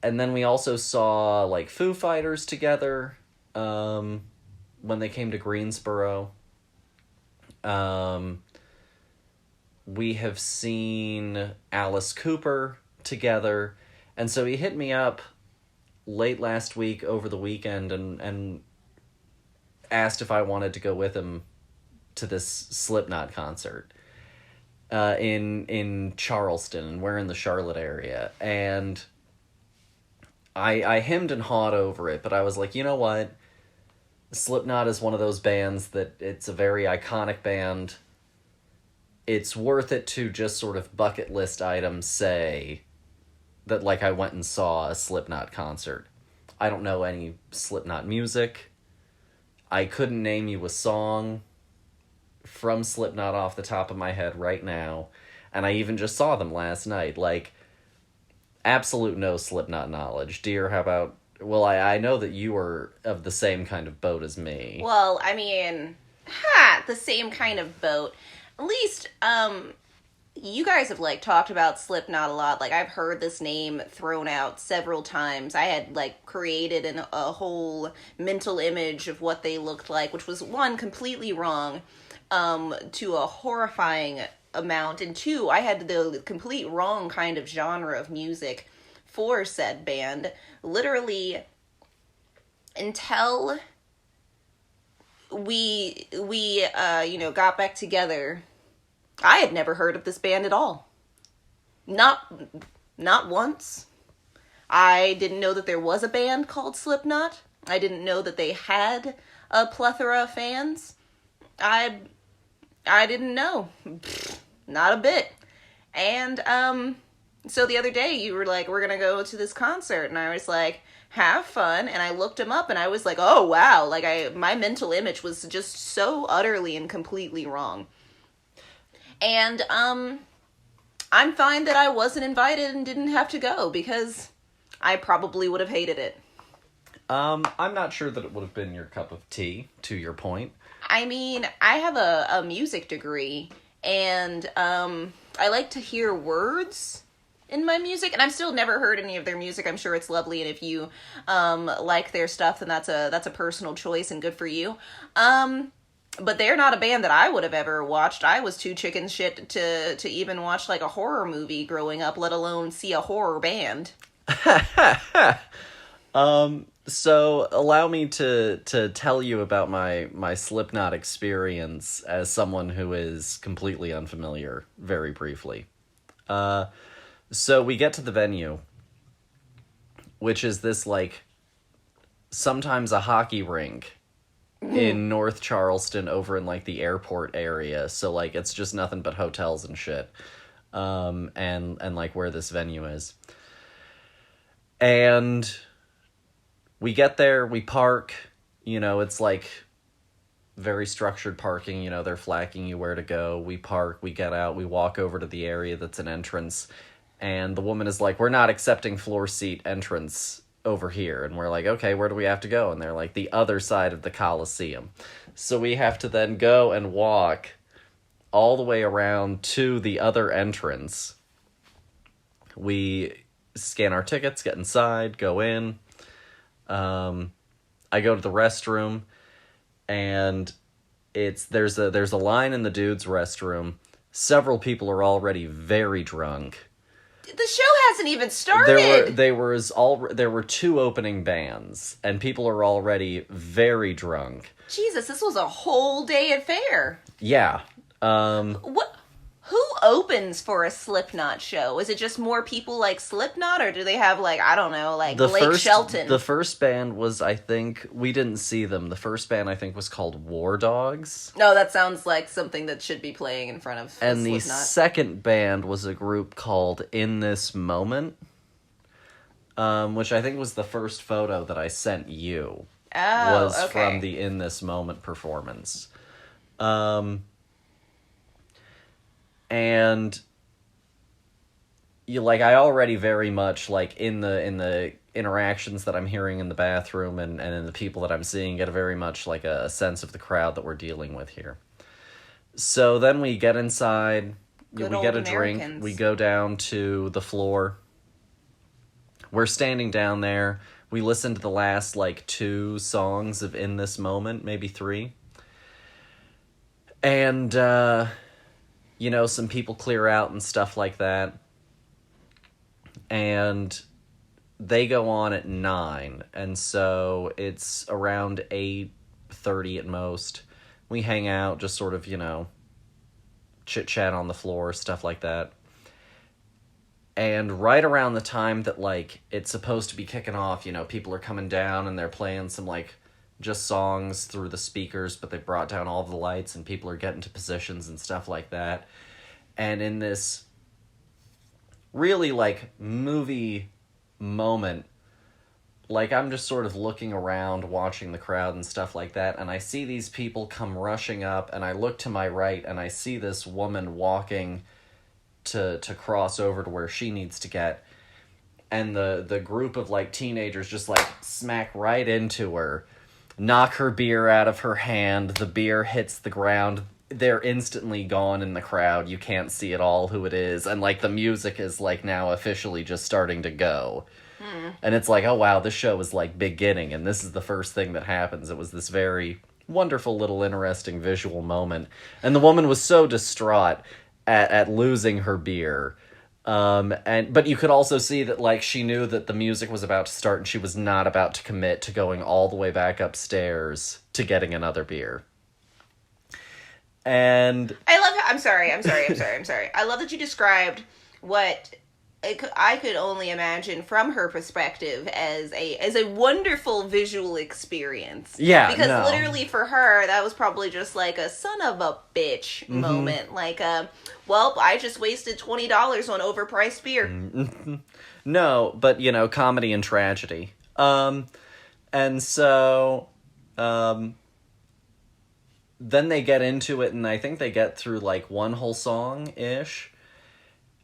then we also saw, like, Foo Fighters together, when they came to Greensboro. We have seen Alice Cooper together, and so he hit me up late last week over the weekend and asked if I wanted to go with him to this Slipknot concert in Charleston, and we're in the Charlotte area, and I hemmed and hawed over it, but I was like, you know what, Slipknot is one of those bands that it's a very iconic band. It's worth it to just sort of bucket list items say that, like, I went and saw a Slipknot concert. I don't know any Slipknot music. I couldn't name you a song from Slipknot off the top of my head right now. And I even just saw them last night. Like, absolute no Slipknot knowledge. Dear, how about... Well, I know that you were of the same kind of boat as me. Well, I mean, the same kind of boat. At least, you guys have, like, talked about Slipknot a lot. Like, I've heard this name thrown out several times. I had, like, created a whole mental image of what they looked like, which was, one, completely wrong, to a horrifying amount, and two, I had the complete wrong kind of genre of music for said band. Literally, until we got back together, I had never heard of this band at all. Not once. I didn't know that there was a band called Slipknot. I didn't know that they had a plethora of fans. I didn't know. Not a bit. And, so the other day you were like, we're gonna go to this concert, and I was like, have fun, and I looked him up, and I was like, oh, wow, like, my mental image was just so utterly and completely wrong. And, I'm fine that I wasn't invited and didn't have to go, because I probably would have hated it. I'm not sure that it would have been your cup of tea, to your point. I mean, I have a music degree, and, I like to hear words in my music, and I've still never heard any of their music. I'm sure it's lovely, and if you like their stuff, then that's a personal choice and good for you. But they're not a band that I would have ever watched. I was too chicken shit to even watch, like, a horror movie growing up, let alone see a horror band. So allow me to tell you about my Slipknot experience as someone who is completely unfamiliar, very briefly. So we get to the venue, which is this, like, sometimes a hockey rink in North Charleston over in, like, the airport area. So, like, it's just nothing but hotels and shit. And like, where this venue is. And we get there, we park, it's, like, very structured parking, they're flagging you where to go. We park, we get out, we walk over to the area that's an entrance, and the woman is like, we're not accepting floor seat entrance over here. And we're like, okay, where do we have to go? And they're like, the other side of the Coliseum. So we have to then go and walk all the way around to the other entrance. We scan our tickets, get inside, go in. I go to the restroom, and there's a line in the dude's restroom, several people are already very drunk. The show hasn't even started. There were 2 opening bands, and people are already very drunk. Jesus, this was a whole day affair. Yeah. What? Who opens for a Slipknot show? Is it just more people like Slipknot, or do they have, like, I don't know, like Blake Shelton? The first band was, I think, we didn't see them. The first band, I think, was called War Dogs. No, that sounds like something that should be playing in front of And Slipknot. the second band was a group called In This Moment, which I think was the first photo that I sent you. Oh, was okay. from the In This Moment performance. And I already very much, like, in the interactions that I'm hearing in the bathroom and in the people that I'm seeing, get a very much, like, a sense of the crowd that we're dealing with here. So then we get inside, we get a drink, we go down to the floor. We're standing down there. We listen to the last, like, 2 songs of In This Moment, maybe 3. And, some people clear out and stuff like that. And they go on at 9. And so it's around 8:30 at most. We hang out, just sort of, chit-chat on the floor, stuff like that. And right around the time that, like, it's supposed to be kicking off, people are coming down and they're playing some, like, just songs through the speakers, but they brought down all the lights and people are getting to positions and stuff like that. And in this really, like, movie moment, like, I'm just sort of looking around, watching the crowd and stuff like that, and I see these people come rushing up, and I look to my right, and I see this woman walking to cross over to where she needs to get, and the group of, like, teenagers just, like, smack right into her, knock her beer out of her hand, the beer hits the ground, they're instantly gone in the crowd, you can't see at all who it is, and, like, the music is, like, now officially just starting to go. And it's like, oh wow, this show is, like, beginning, and this is the first thing that happens. It was this very wonderful little interesting visual moment, and the woman was so distraught at losing her beer, but you could also see that, like, she knew that the music was about to start, and she was not about to commit to going all the way back upstairs to getting another beer. And I love how, I'm sorry. I love that you described what I could only imagine from her perspective as a wonderful visual experience. Yeah, because literally for her, that was probably just like a son of a bitch moment. Like, well, I just wasted $20 on overpriced beer. No, but, comedy and tragedy. And so, then they get into it, and I think they get through, like, one whole song-ish,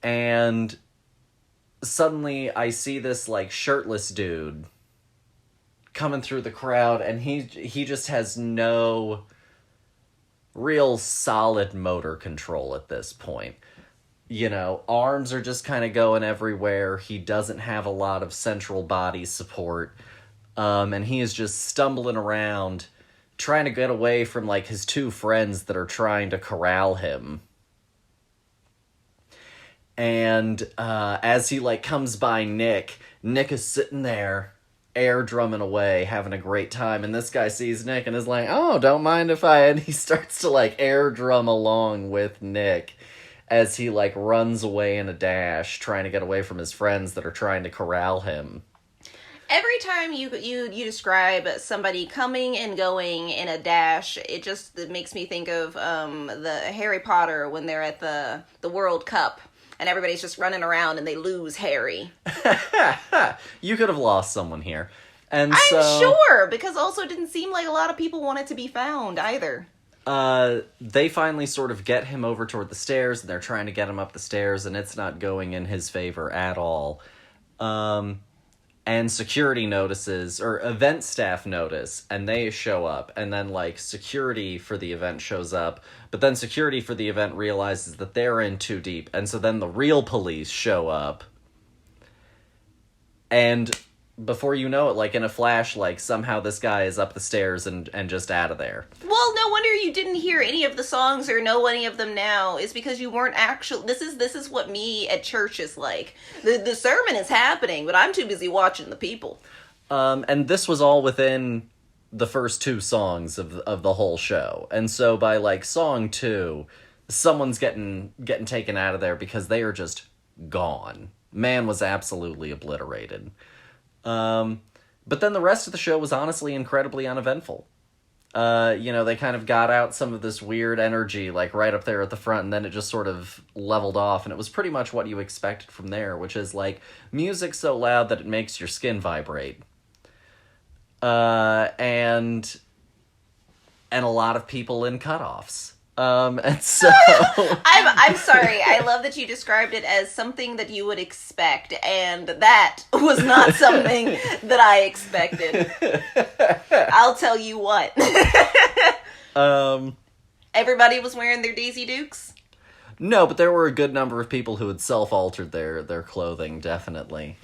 and suddenly I see this, like, shirtless dude coming through the crowd, and he just has no real solid motor control at this point. Arms are just kind of going everywhere. He doesn't have a lot of central body support, and he is just stumbling around, trying to get away from, like, his 2 friends that are trying to corral him. And as he, like, comes by Nick is sitting there, air drumming away, having a great time, and this guy sees Nick and is like, oh, don't mind if and he starts to, like, air drum along with Nick as he, like, runs away in a dash, trying to get away from his friends that are trying to corral him. Every time you describe somebody coming and going in a dash, it makes me think of the Harry Potter when they're at the World Cup and everybody's just running around and they lose Harry. You could have lost someone here. And I'm sure, because also it didn't seem like a lot of people wanted to be found either. They finally sort of get him over toward the stairs, and they're trying to get him up the stairs, and it's not going in his favor at all. And security notices, or event staff notice, and they show up, and then, like, security for the event shows up, but then security for the event realizes that they're in too deep, and so then the real police show up, and before you know it, like in a flash, like somehow this guy is up the stairs and just out of there. Well, no wonder you didn't hear any of the songs or know any of them now. Is because you weren't actually. This is what me at church is like. The sermon is happening, but I'm too busy watching the people. And this was all within the first 2 songs of the whole show, and so by like song 2, someone's getting taken out of there because they are just gone. Man was absolutely obliterated. But then the rest of the show was honestly incredibly uneventful. They kind of got out some of this weird energy, like right up there at the front, and then it just sort of leveled off, and it was pretty much what you expected from there, which is like music so loud that it makes your skin vibrate. And a lot of people in cutoffs. And so I'm sorry. I love that you described it as something that you would expect, and that was not something that I expected. I'll tell you what. Everybody was wearing their Daisy Dukes? No, but there were a good number of people who had self-altered their clothing, definitely.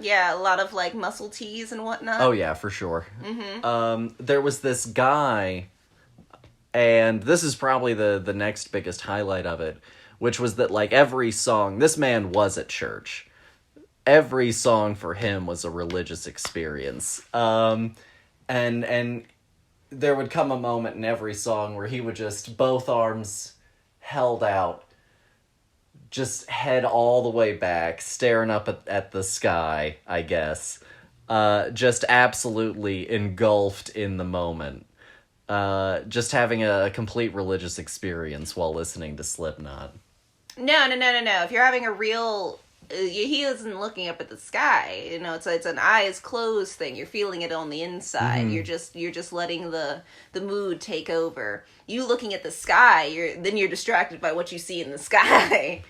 Yeah, a lot of like muscle tees and whatnot. Oh yeah, for sure. There was this guy, and this is probably the next biggest highlight of it, which was that like every song, this man was at church. Every song for him was a religious experience. And there would come a moment in every song where he would just, both arms held out, just head all the way back, staring up at the sky, I guess. Just absolutely engulfed in the moment. Just having a complete religious experience while listening to Slipknot. No. If you're having a real... he isn't looking up at the sky. It's an eyes closed thing. You're feeling it on the inside. You're just letting the mood take over. You looking at the sky, you're distracted by what you see in the sky.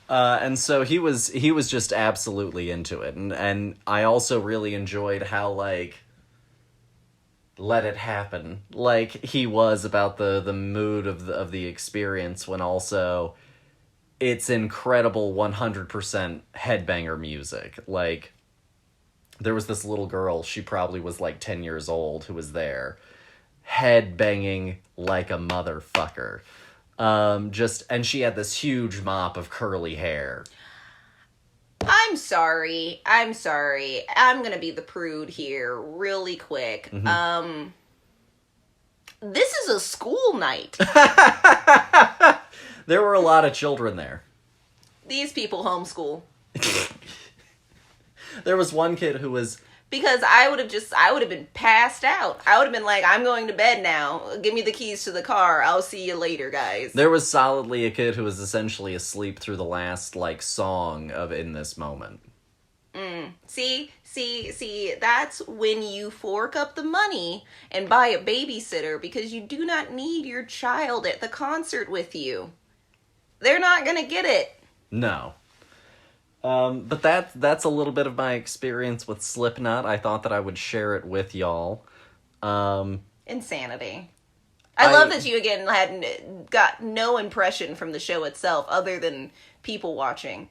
And so he was just absolutely into it, and I also really enjoyed how like let it happen, like he was about the mood of the experience, when also it's incredible 100% headbanger music. Like there was this little girl, she probably was like 10 years old, who was there headbanging like a motherfucker. And she had this huge mop of curly hair. I'm sorry. I'm gonna be the prude here really quick. This is a school night. There were a lot of children there. These people homeschool. There was one kid who was... Because I would have been passed out. I would have been like, I'm going to bed now. Give me the keys to the car. I'll see you later, guys. There was solidly a kid who was essentially asleep through the last, like, song of In This Moment. See, that's when you fork up the money and buy a babysitter, because you do not need your child at the concert with you. They're not gonna get it. No. But that's a little bit of my experience with Slipknot. I thought that I would share it with y'all. Insanity. I love that you, again, got no impression from the show itself other than people watching.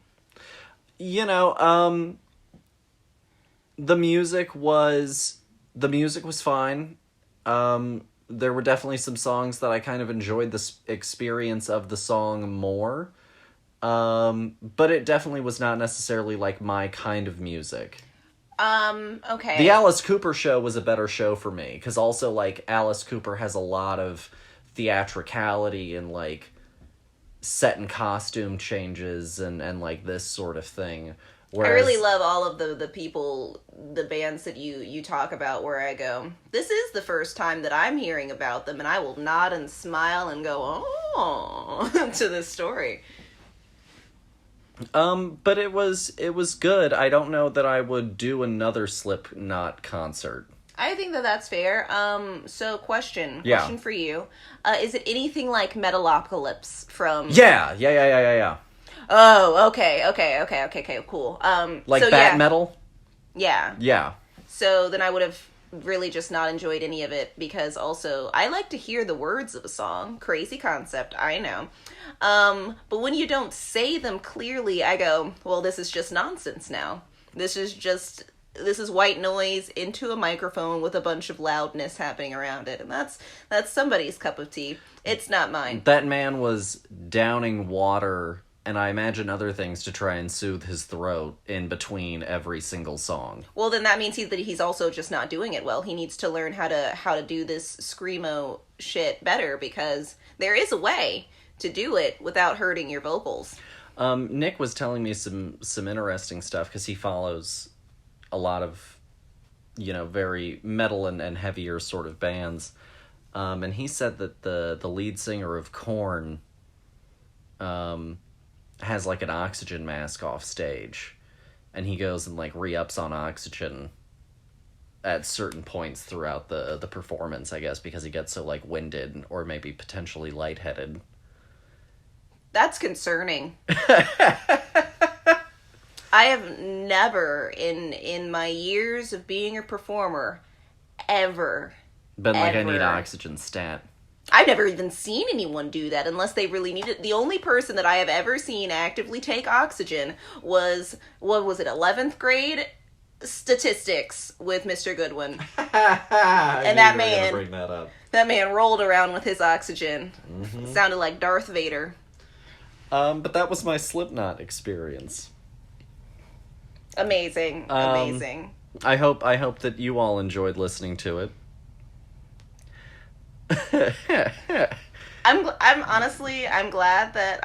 The music was fine. There were definitely some songs that I kind of enjoyed the experience of the song more. But it definitely was not necessarily like my kind of music. Okay. The Alice Cooper show was a better show for me, because also, like, Alice Cooper has a lot of theatricality and, like, set and costume changes and like, this sort of thing. Whereas, I really love all of the people, the bands that you talk about, where I go, this is the first time that I'm hearing about them, and I will nod and smile and go, oh, to this story. But it was good. I don't know that I would do another Slipknot concert. I think that's fair. So question for you. Is it anything like Metalocalypse from... Yeah. Oh, okay, cool. Like so, Bat Metal? Yeah. Yeah. So then I would have really just not enjoyed any of it, because also I like to hear the words of a song. Crazy concept, I know. But when you don't say them clearly, I go, well, this is just nonsense now. This is just white noise into a microphone with a bunch of loudness happening around it, and that's somebody's cup of tea. It's not mine. That man was downing water, and I imagine other things to try and soothe his throat in between every single song. Well, then that means he's also just not doing it well. He needs to learn how to do this screamo shit better, because there is a way to do it without hurting your vocals. Nick was telling me some interesting stuff, because he follows a lot of, very metal and heavier sort of bands. And he said that the lead singer of Korn has like an oxygen mask off stage, and he goes and like re-ups on oxygen at certain points throughout the performance, I guess, because he gets so like winded or maybe potentially lightheaded. That's concerning. I have never in my years of being a performer ever been like, I need oxygen stat. I've never even seen anyone do that unless they really need it. The only person that I have ever seen actively take oxygen was, what was it, 11th grade statistics with Mr. Goodwin. And that man, bring that up. That man rolled around with his oxygen. Mm-hmm. Sounded like Darth Vader. But that was my Slipknot experience. Amazing. Amazing. I hope that you all enjoyed listening to it. I'm glad that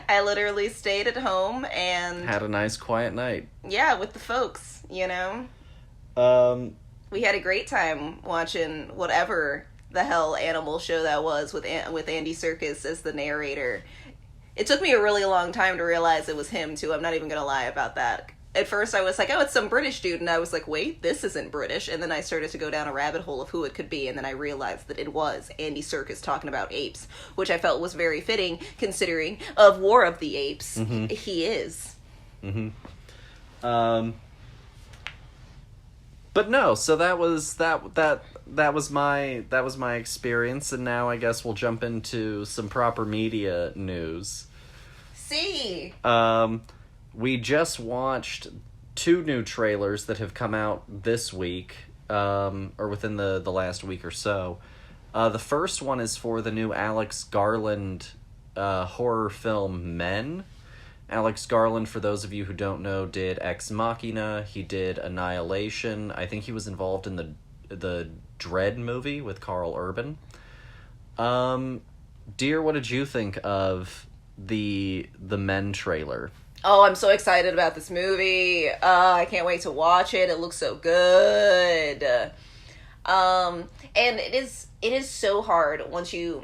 I literally stayed at home and had a nice quiet night. Yeah, with the folks, We had a great time watching whatever the hell animal show that was with Andy Serkis as the narrator. It took me a really long time to realize it was him too. I'm not even gonna lie about that. At first I was like, oh, it's some British dude, and I was like, wait, this isn't British. And then I started to go down a rabbit hole of who it could be, and then I realized that it was Andy Serkis talking about apes, which I felt was very fitting, considering of War of the Apes. Mm-hmm. He is. Mm-hmm. But no, so that was my experience, and now I guess we'll jump into some proper media news. See. We just watched 2 new trailers that have come out this week, or within the last week or so. The first one is for the new Alex Garland horror film Men. Alex Garland, for those of you who don't know, did Ex Machina. He did Annihilation. I think he was involved in the Dread movie with Carl Urban. Dear, what did you think of the Men trailer? Oh, I'm so excited about this movie. I can't wait to watch it. It looks so good. And it is so hard once you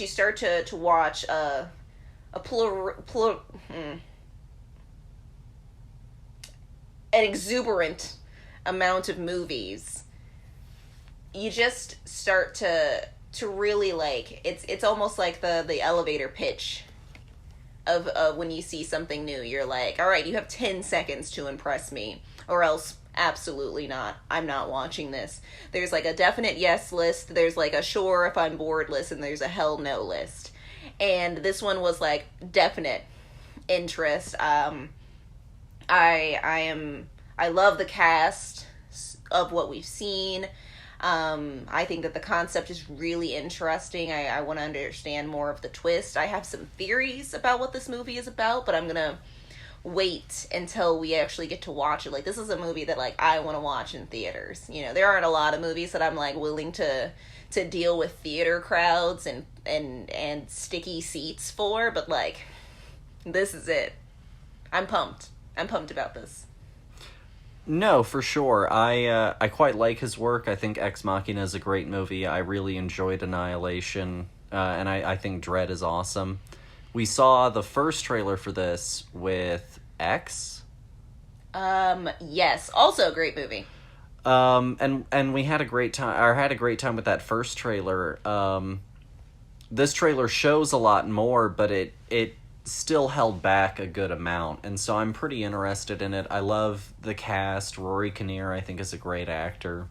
start to watch an exuberant amount of movies. You just start to really like it's almost like the elevator pitch of when you see something new. You're like, all right, you have 10 seconds to impress me, or else absolutely not. I'm not watching this. There's like a definite yes list, there's like a sure if I'm bored list, and there's a hell no list. And this one was like definite interest. I love the cast of what we've seen. I think that the concept is really interesting. I want to understand more of the twist. I have some theories about what this movie is about, but I'm going to wait until we actually get to watch it. Like, this is a movie that, like, I want to watch in theaters. There aren't a lot of movies that I'm, like, willing to deal with theater crowds and sticky seats for, but, like, this is it. I'm pumped. I'm pumped about this. No, for sure. I quite like his work. I think Ex Machina is a great movie. I really enjoyed Annihilation, and I think Dread is awesome. We saw the first trailer for this with X. Yes, also a great movie. And we had a great time. Or had a great time with that first trailer. This trailer shows a lot more, but it still held back a good amount, and so I'm pretty interested in it. I love the cast. Rory Kinnear, I think, is a great actor.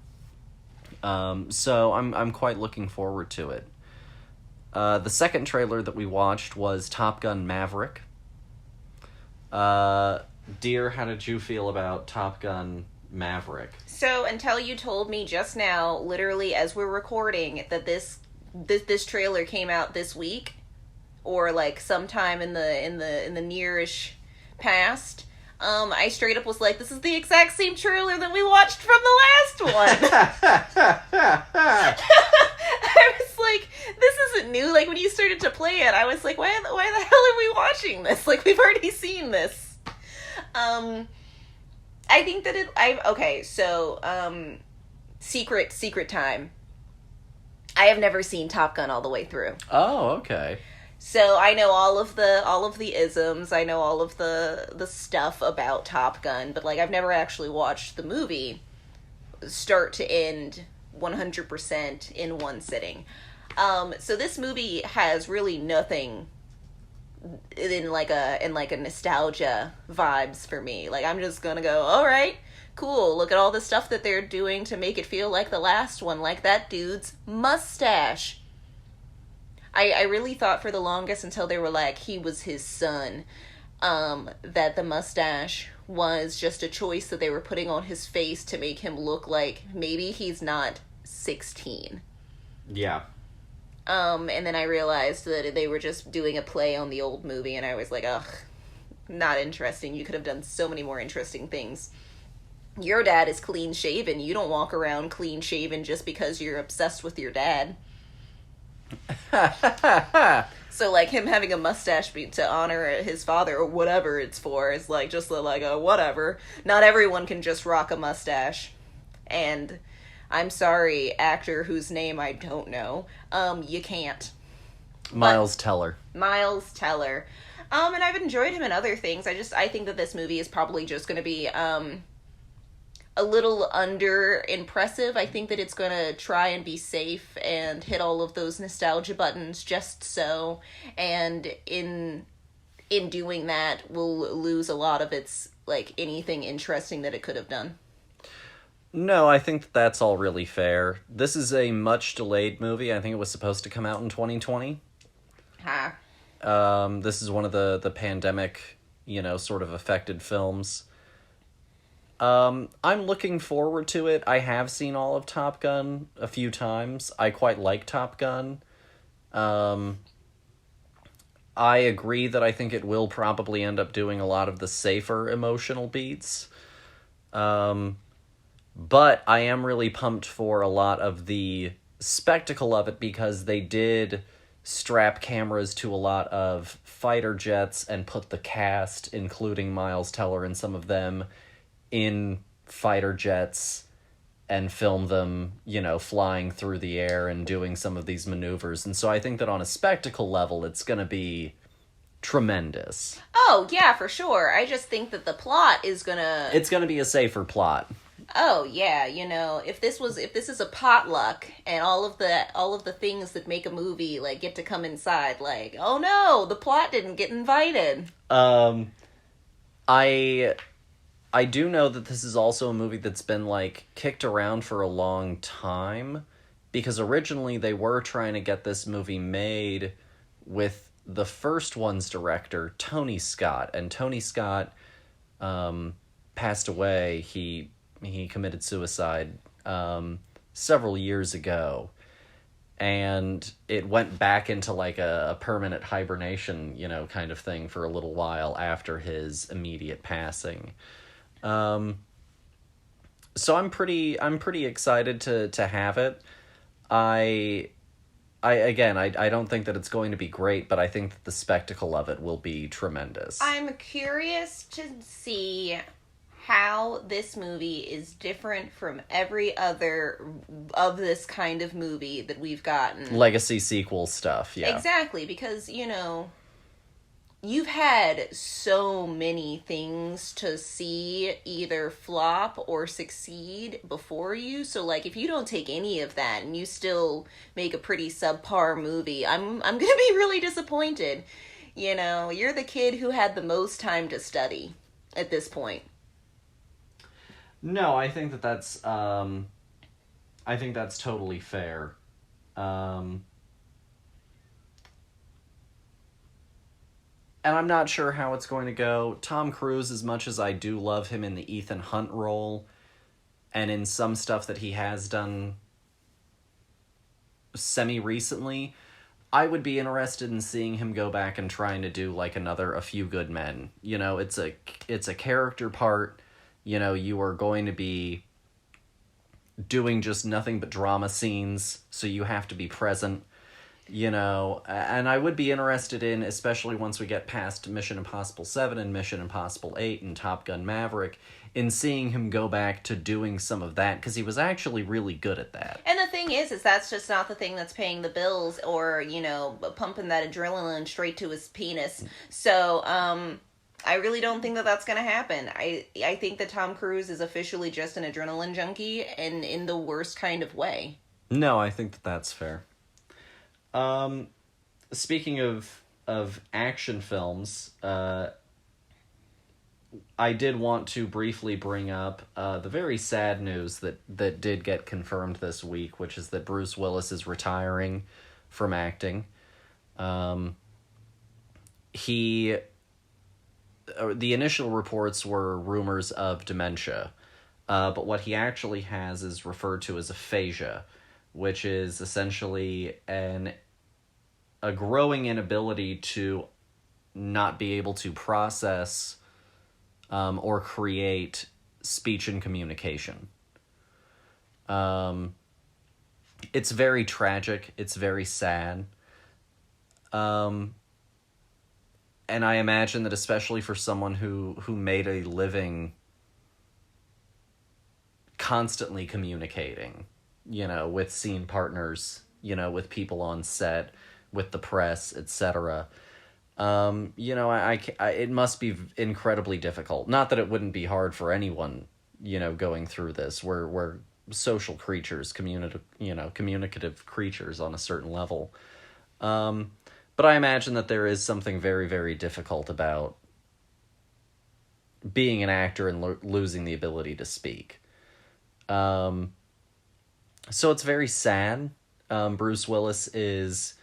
So I'm quite looking forward to it. The second trailer that we watched was Top Gun Maverick. Dear, how did you feel about Top Gun Maverick? So until you told me just now, literally as we're recording, that this trailer came out this week, or like sometime in the nearish past, I straight up was like, this is the exact same trailer that we watched from the last one. I was like, this isn't new. Like, when you started to play it, I was like, why the hell are we watching this? Like, we've already seen this. I think that secret time. I have never seen Top Gun all the way through. Oh, okay. So I know all of the isms. I know all of the stuff about Top Gun, but like I've never actually watched the movie start to end 100% in one sitting. So this movie has really nothing in like a nostalgia vibes for me. Like, I'm just gonna go, all right, cool, look at all the stuff that they're doing to make it feel like the last one, like that dude's mustache. I really thought for the longest, until they were like, he was his son, that the mustache was just a choice that they were putting on his face to make him look like maybe he's not 16. Yeah. And then I realized that they were just doing a play on the old movie, and I was like, ugh, not interesting. You could have done so many more interesting things. Your dad is clean shaven. You don't walk around clean shaven just because you're obsessed with your dad. So, like, him having a mustache to honor his father, or whatever it's for, is like, just like a whatever. Not everyone can just rock a mustache. And I'm sorry, actor whose name I don't know, you can't. Miles Teller. Miles Teller. And I've enjoyed him in other things. I think that this movie is probably just going to be, a little under impressive. I think that it's going to try and be safe and hit all of those nostalgia buttons just so. And in doing that, we'll lose a lot of its, like, anything interesting that it could have done. No, I think that's all really fair. This is a much delayed movie. I think it was supposed to come out in 2020. This is one of the pandemic, sort of affected films. I'm looking forward to it. I have seen all of Top Gun a few times. I quite like Top Gun. I agree that I think it will probably end up doing a lot of the safer emotional beats. But I am really pumped for a lot of the spectacle of it, because they did strap cameras to a lot of fighter jets and put the cast, including Miles Teller and some of them, in fighter jets and film them, flying through the air and doing some of these maneuvers. And so I think that on a spectacle level, it's going to be tremendous. Oh, yeah, for sure. I just think that the plot is gonna... It's going to be a safer plot. Oh, yeah, if this is a potluck and all of the things that make a movie, like, get to come inside, like, oh no, the plot didn't get invited. I do know that this is also a movie that's been, like, kicked around for a long time, because originally they were trying to get this movie made with the first one's director, Tony Scott, and Tony Scott passed away. He committed suicide several years ago, and it went back into like a permanent hibernation, kind of thing for a little while after his immediate passing. So I'm pretty excited to have it. I don't think that it's going to be great, but I think that the spectacle of it will be tremendous. I'm curious to see how this movie is different from every other of this kind of movie that we've gotten. Legacy sequel stuff, yeah. Exactly, because, you've had so many things to see either flop or succeed before you. So, like, if you don't take any of that and you still make a pretty subpar movie, I'm going to be really disappointed. You're the kid who had the most time to study at this point. No, I think that's totally fair. And I'm not sure how it's going to go. Tom Cruise, as much as I do love him in the Ethan Hunt role, and in some stuff that he has done semi-recently, I would be interested in seeing him go back and trying to do, like, another A Few Good Men. You know, it's a character part. You know, you are going to be doing just nothing but drama scenes, so you have to be present. You know, and I would be interested in, especially once we get past Mission Impossible 7 and Mission Impossible 8 and Top Gun Maverick, in seeing him go back to doing some of that, because he was actually really good at that. And the thing is that's just not the thing that's paying the bills or, you know, pumping that adrenaline straight to his penis. So, I really don't think that that's going to happen. I think that Tom Cruise is officially just an adrenaline junkie, and in the worst kind of way. No, I think that that's fair. Speaking of action films, I did want to briefly bring up the very sad news that did get confirmed this week, which is that Bruce Willis is retiring from acting. The initial reports were rumors of dementia, but what he actually has is referred to as aphasia, which is essentially a growing inability to not be able to process or create speech and communication. It's very tragic. It's very sad. And I imagine that especially for someone who made a living constantly communicating, you know, with scene partners, you know, with people on set, with the press, etc. You know, I it must be incredibly difficult. Not that it wouldn't be hard for anyone, you know, going through this. We're social creatures, communicative creatures on a certain level. But I imagine that there is something very, very difficult about being an actor and losing the ability to speak. So it's very sad. Bruce Willis is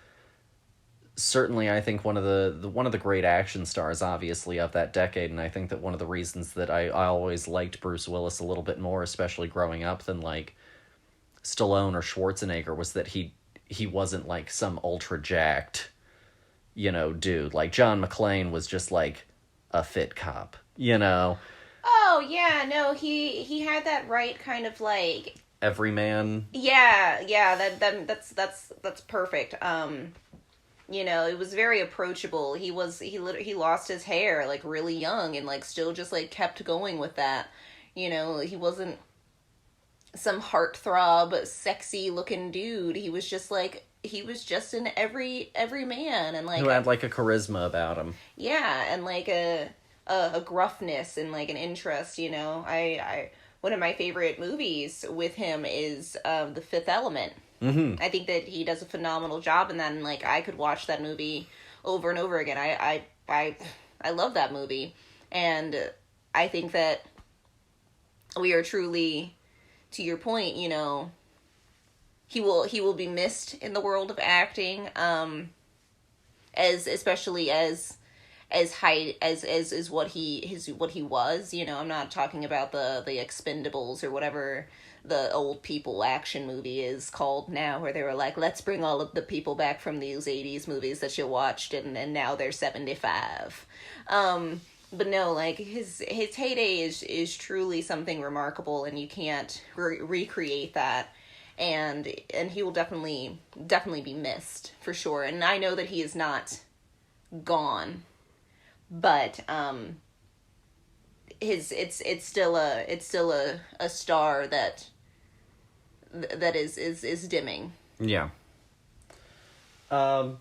certainly, I think, one of the great action stars, obviously, of that decade, and I think that one of the reasons that I always liked Bruce Willis a little bit more, especially growing up, than, like, Stallone or Schwarzenegger, was that he wasn't, like, some ultra-jacked, you know, dude. Like, John McClane was just, like, a fit cop, you know? Oh, yeah, no, he had that right kind of, like... everyman. Yeah, that's perfect. You know, it was very approachable. He lost his hair, like, really young, and, like, still just, like, kept going with that. You know, he wasn't some heartthrob, sexy-looking dude. He was just, like, an every man, and, like... who had, like, a charisma about him. Yeah, and, like, a gruffness and, like, an interest, you know? One of my favorite movies with him is The Fifth Element. Mm-hmm. I think that he does a phenomenal job in that, and, like, I could watch that movie over and over again. I love that movie, and I think that we are truly, to your point, you know, he will be missed in the world of acting, especially as high as what he was. You know, I'm not talking about the Expendables or whatever the old people action movie is called now, where they were like, let's bring all of the people back from these 80s movies that you watched, and now they're 75. But no, like, his heyday is truly something remarkable, and you can't recreate that. And he will definitely be missed, for sure. And I know that he is not gone, but it's still a star that is dimming. Yeah. But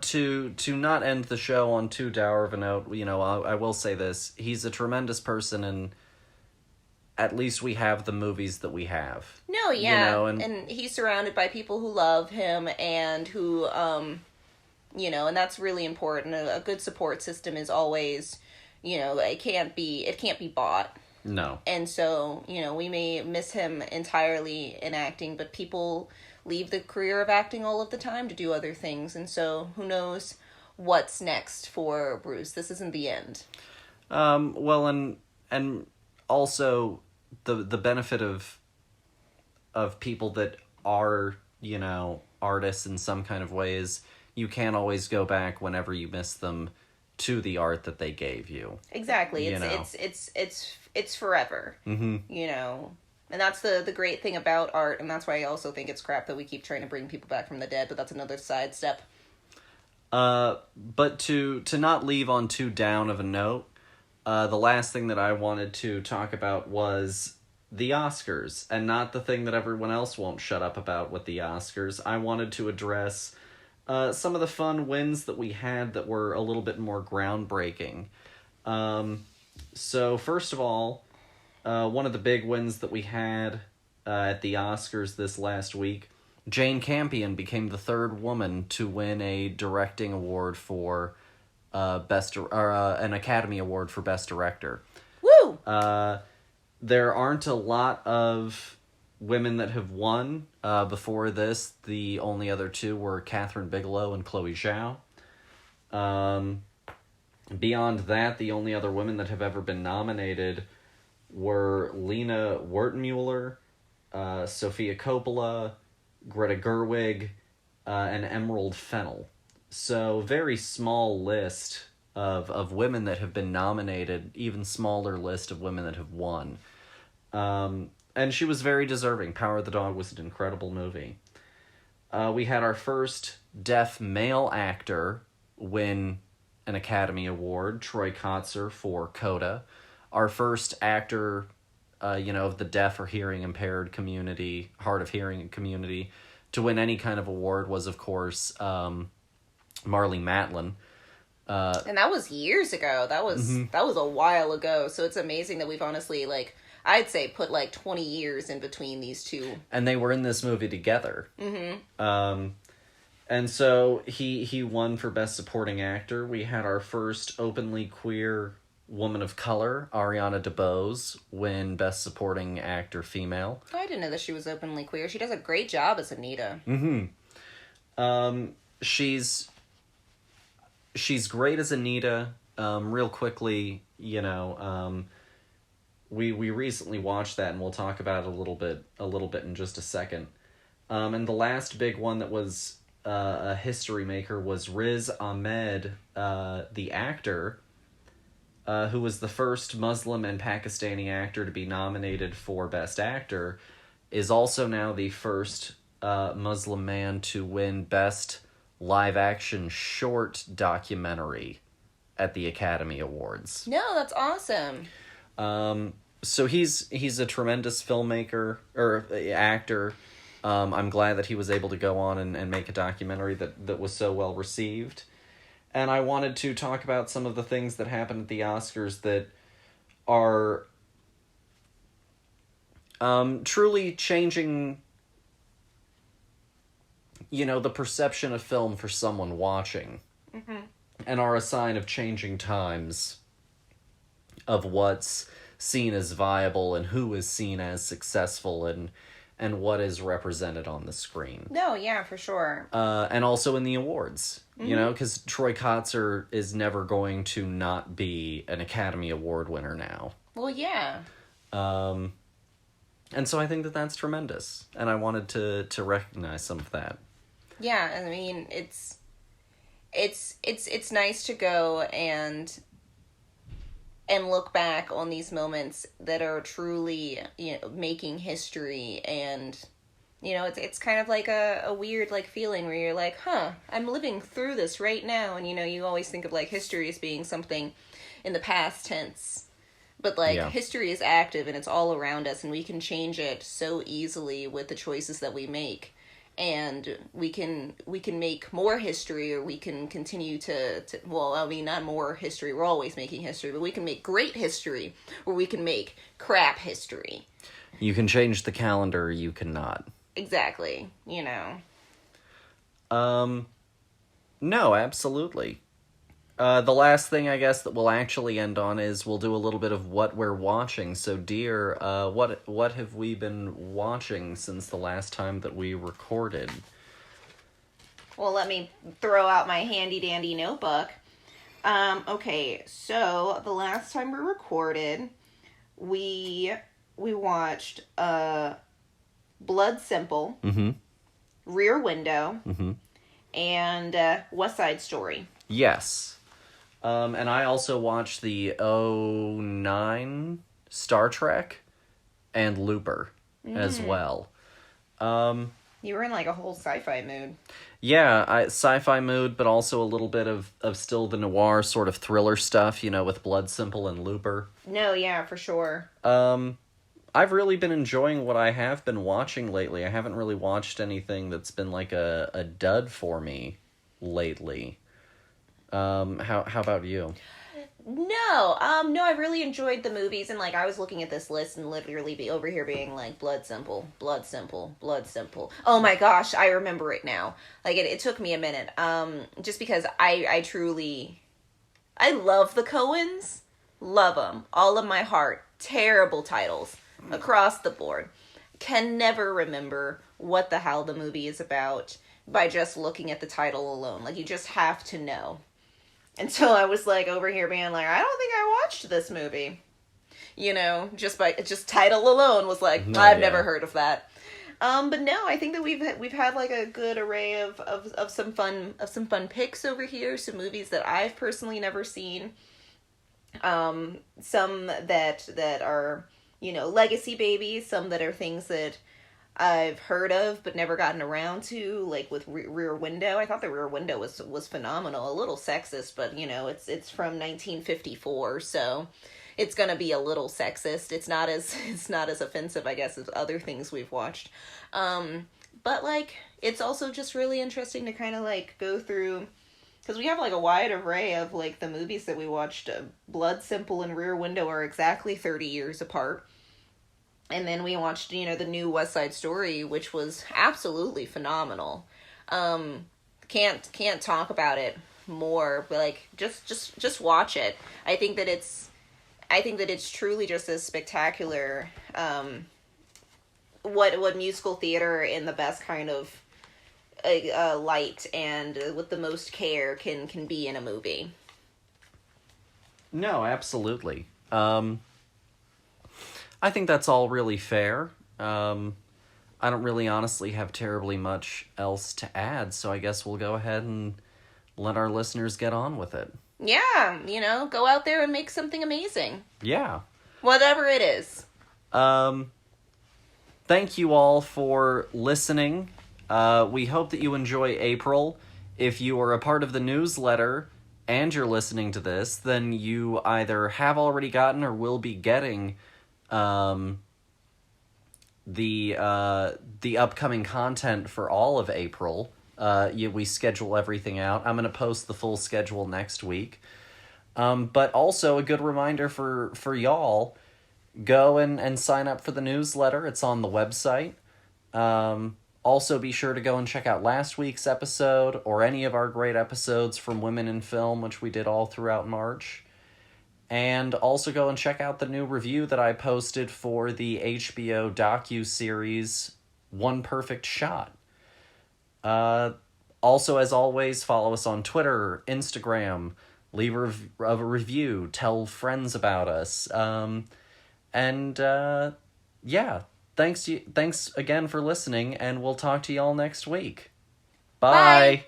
to not end the show on too dour of a note, you know, I will say this: he's a tremendous person, and at least we have the movies that we have. No, yeah, you know, and he's surrounded by people who love him and who, you know, and that's really important. A good support system is always, you know, it can't be bought. No. And so, you know, we may miss him entirely in acting, but people leave the career of acting all of the time to do other things. And so who knows what's next for Bruce. This isn't the end. Well, and also the benefit of people that are, you know, artists in some kind of ways, you can't always go back whenever you miss them to the art that they gave you. Exactly. You know? It's forever. Mm-hmm. You know. And that's the great thing about art, and that's why I also think it's crap that we keep trying to bring people back from the dead, but that's another side step. But to not leave on too down of a note, the last thing that I wanted to talk about was the Oscars, and not the thing that everyone else won't shut up about with the Oscars. I wanted to address some of the fun wins that we had that were a little bit more groundbreaking. So first of all, one of the big wins that we had at the Oscars this last week, Jane Campion became the third woman to win a directing award for an Academy Award for Best Director. Woo! There aren't a lot of women that have won. Before this, the only other two were Catherine Bigelow and Chloe Zhao. Beyond that, the only other women that have ever been nominated were Lena Wertmuller, Sofia Coppola, Greta Gerwig, and Emerald Fennell. So, very small list of women that have been nominated, even smaller list of women that have won. And she was very deserving. Power of the Dog was an incredible movie. We had our first deaf male actor win an Academy Award, Troy Kotsur for Coda. Our first actor, of the deaf or hearing impaired community, hard of hearing community, to win any kind of award was, of course, Marlee Matlin. And that was years ago. That was a while ago. So it's amazing that we've honestly, I'd say put 20 years in between these two. And they were in this movie together. Mm-hmm. And so he won for Best Supporting Actor. We had our first openly queer woman of color, Ariana DeBose, win Best Supporting Actor Female. Oh, I didn't know that she was openly queer. She does a great job as Anita. Mm-hmm. She's great as Anita. Real quickly, we recently watched that, and we'll talk about it a little bit in just a second. And the last big one that was a history maker was Riz Ahmed, the actor, who was the first Muslim and Pakistani actor to be nominated for Best Actor, is also now the first Muslim man to win Best Live-Action Short Documentary at the Academy Awards. No, that's awesome. So he's a tremendous filmmaker, or actor. I'm glad that he was able to go on and make a documentary that was so well received. And I wanted to talk about some of the things that happened at the Oscars that are truly changing, the perception of film for someone watching. Mm-hmm. And are a sign of changing times, of what's seen as viable and who is seen as successful and what is represented on the screen. No, yeah, for sure. And also in the awards, because Troy Kotsur is never going to not be an Academy Award winner now. Well, yeah. And so I think that that's tremendous, and I wanted to recognize some of that. Yeah, I mean, it's nice to go and look back on these moments that are truly, making history, and, it's kind of like a weird, feeling where you're like, I'm living through this right now, and, you always think of, history as being something in the past tense, but, history is active, and it's all around us, and we can change it so easily with the choices that we make. And we can make more history, or we can continue to not more history, we're always making history, but we can make great history, or we can make crap history. You can change the calendar, you cannot. Exactly, No, absolutely. The last thing, I guess, that we'll actually end on is we'll do a little bit of what we're watching. So, dear, what have we been watching since the last time that we recorded? Well, let me throw out my handy-dandy notebook. Okay, so the last time we recorded, we watched Blood Simple, Rear Window, and West Side Story. Yes. And I also watched the '09 Star Trek and Looper as well. You were in like a whole sci-fi mood. Yeah, sci-fi mood, but also a little bit of still the noir sort of thriller stuff, with Blood Simple and Looper. No, yeah, for sure. I've really been enjoying what I have been watching lately. I haven't really watched anything that's been like a dud for me lately. How about you? No, I've really enjoyed the movies, and like I was looking at this list and literally be over here being like Blood Simple, Blood Simple, Blood Simple. Oh my gosh, I remember it now. Like it took me a minute. Just because I love the Coens, love them, all of my heart. Terrible titles across the board. Can never remember what the hell the movie is about by just looking at the title alone. Like you just have to know. Until I was like over here being like, I don't think I watched this movie. Just title alone was like, I've never heard of that. But no, I think that we've had like a good array of some fun picks over here. Some movies that I've personally never seen. Some that are, legacy babies. Some that are things that I've heard of but never gotten around to, like with Rear Window. I thought the Rear Window was phenomenal. A little sexist, but it's from 1954, so it's gonna be a little sexist. It's not as offensive, I guess, as other things we've watched. But like it's also just really interesting to kind of like go through, because we have like a wide array of like the movies that we watched. Blood Simple and Rear Window are exactly 30 years apart. And then we watched, the new West Side Story, which was absolutely phenomenal. Can't talk about it more, but like just watch it. I think that it's truly just as spectacular. What musical theater in the best kind of light and with the most care can be in a movie. No, absolutely. I think that's all really fair. I don't really honestly have terribly much else to add, so I guess we'll go ahead and let our listeners get on with it. Yeah, go out there and make something amazing. Yeah. Whatever it is. Thank you all for listening. We hope that you enjoy April. If you are a part of the newsletter and you're listening to this, then you either have already gotten or will be getting the upcoming content for all of April. We schedule everything out. I'm going to post the full schedule next week. But also a good reminder for y'all, go and sign up for the newsletter. It's on the website. Also be sure to go and check out last week's episode or any of our great episodes from Women in Film, which we did all throughout March. And also go and check out the new review that I posted for the HBO docu-series One Perfect Shot. Also, as always, follow us on Twitter, Instagram, leave a review, tell friends about us. Thanks again for listening, and we'll talk to y'all next week. Bye.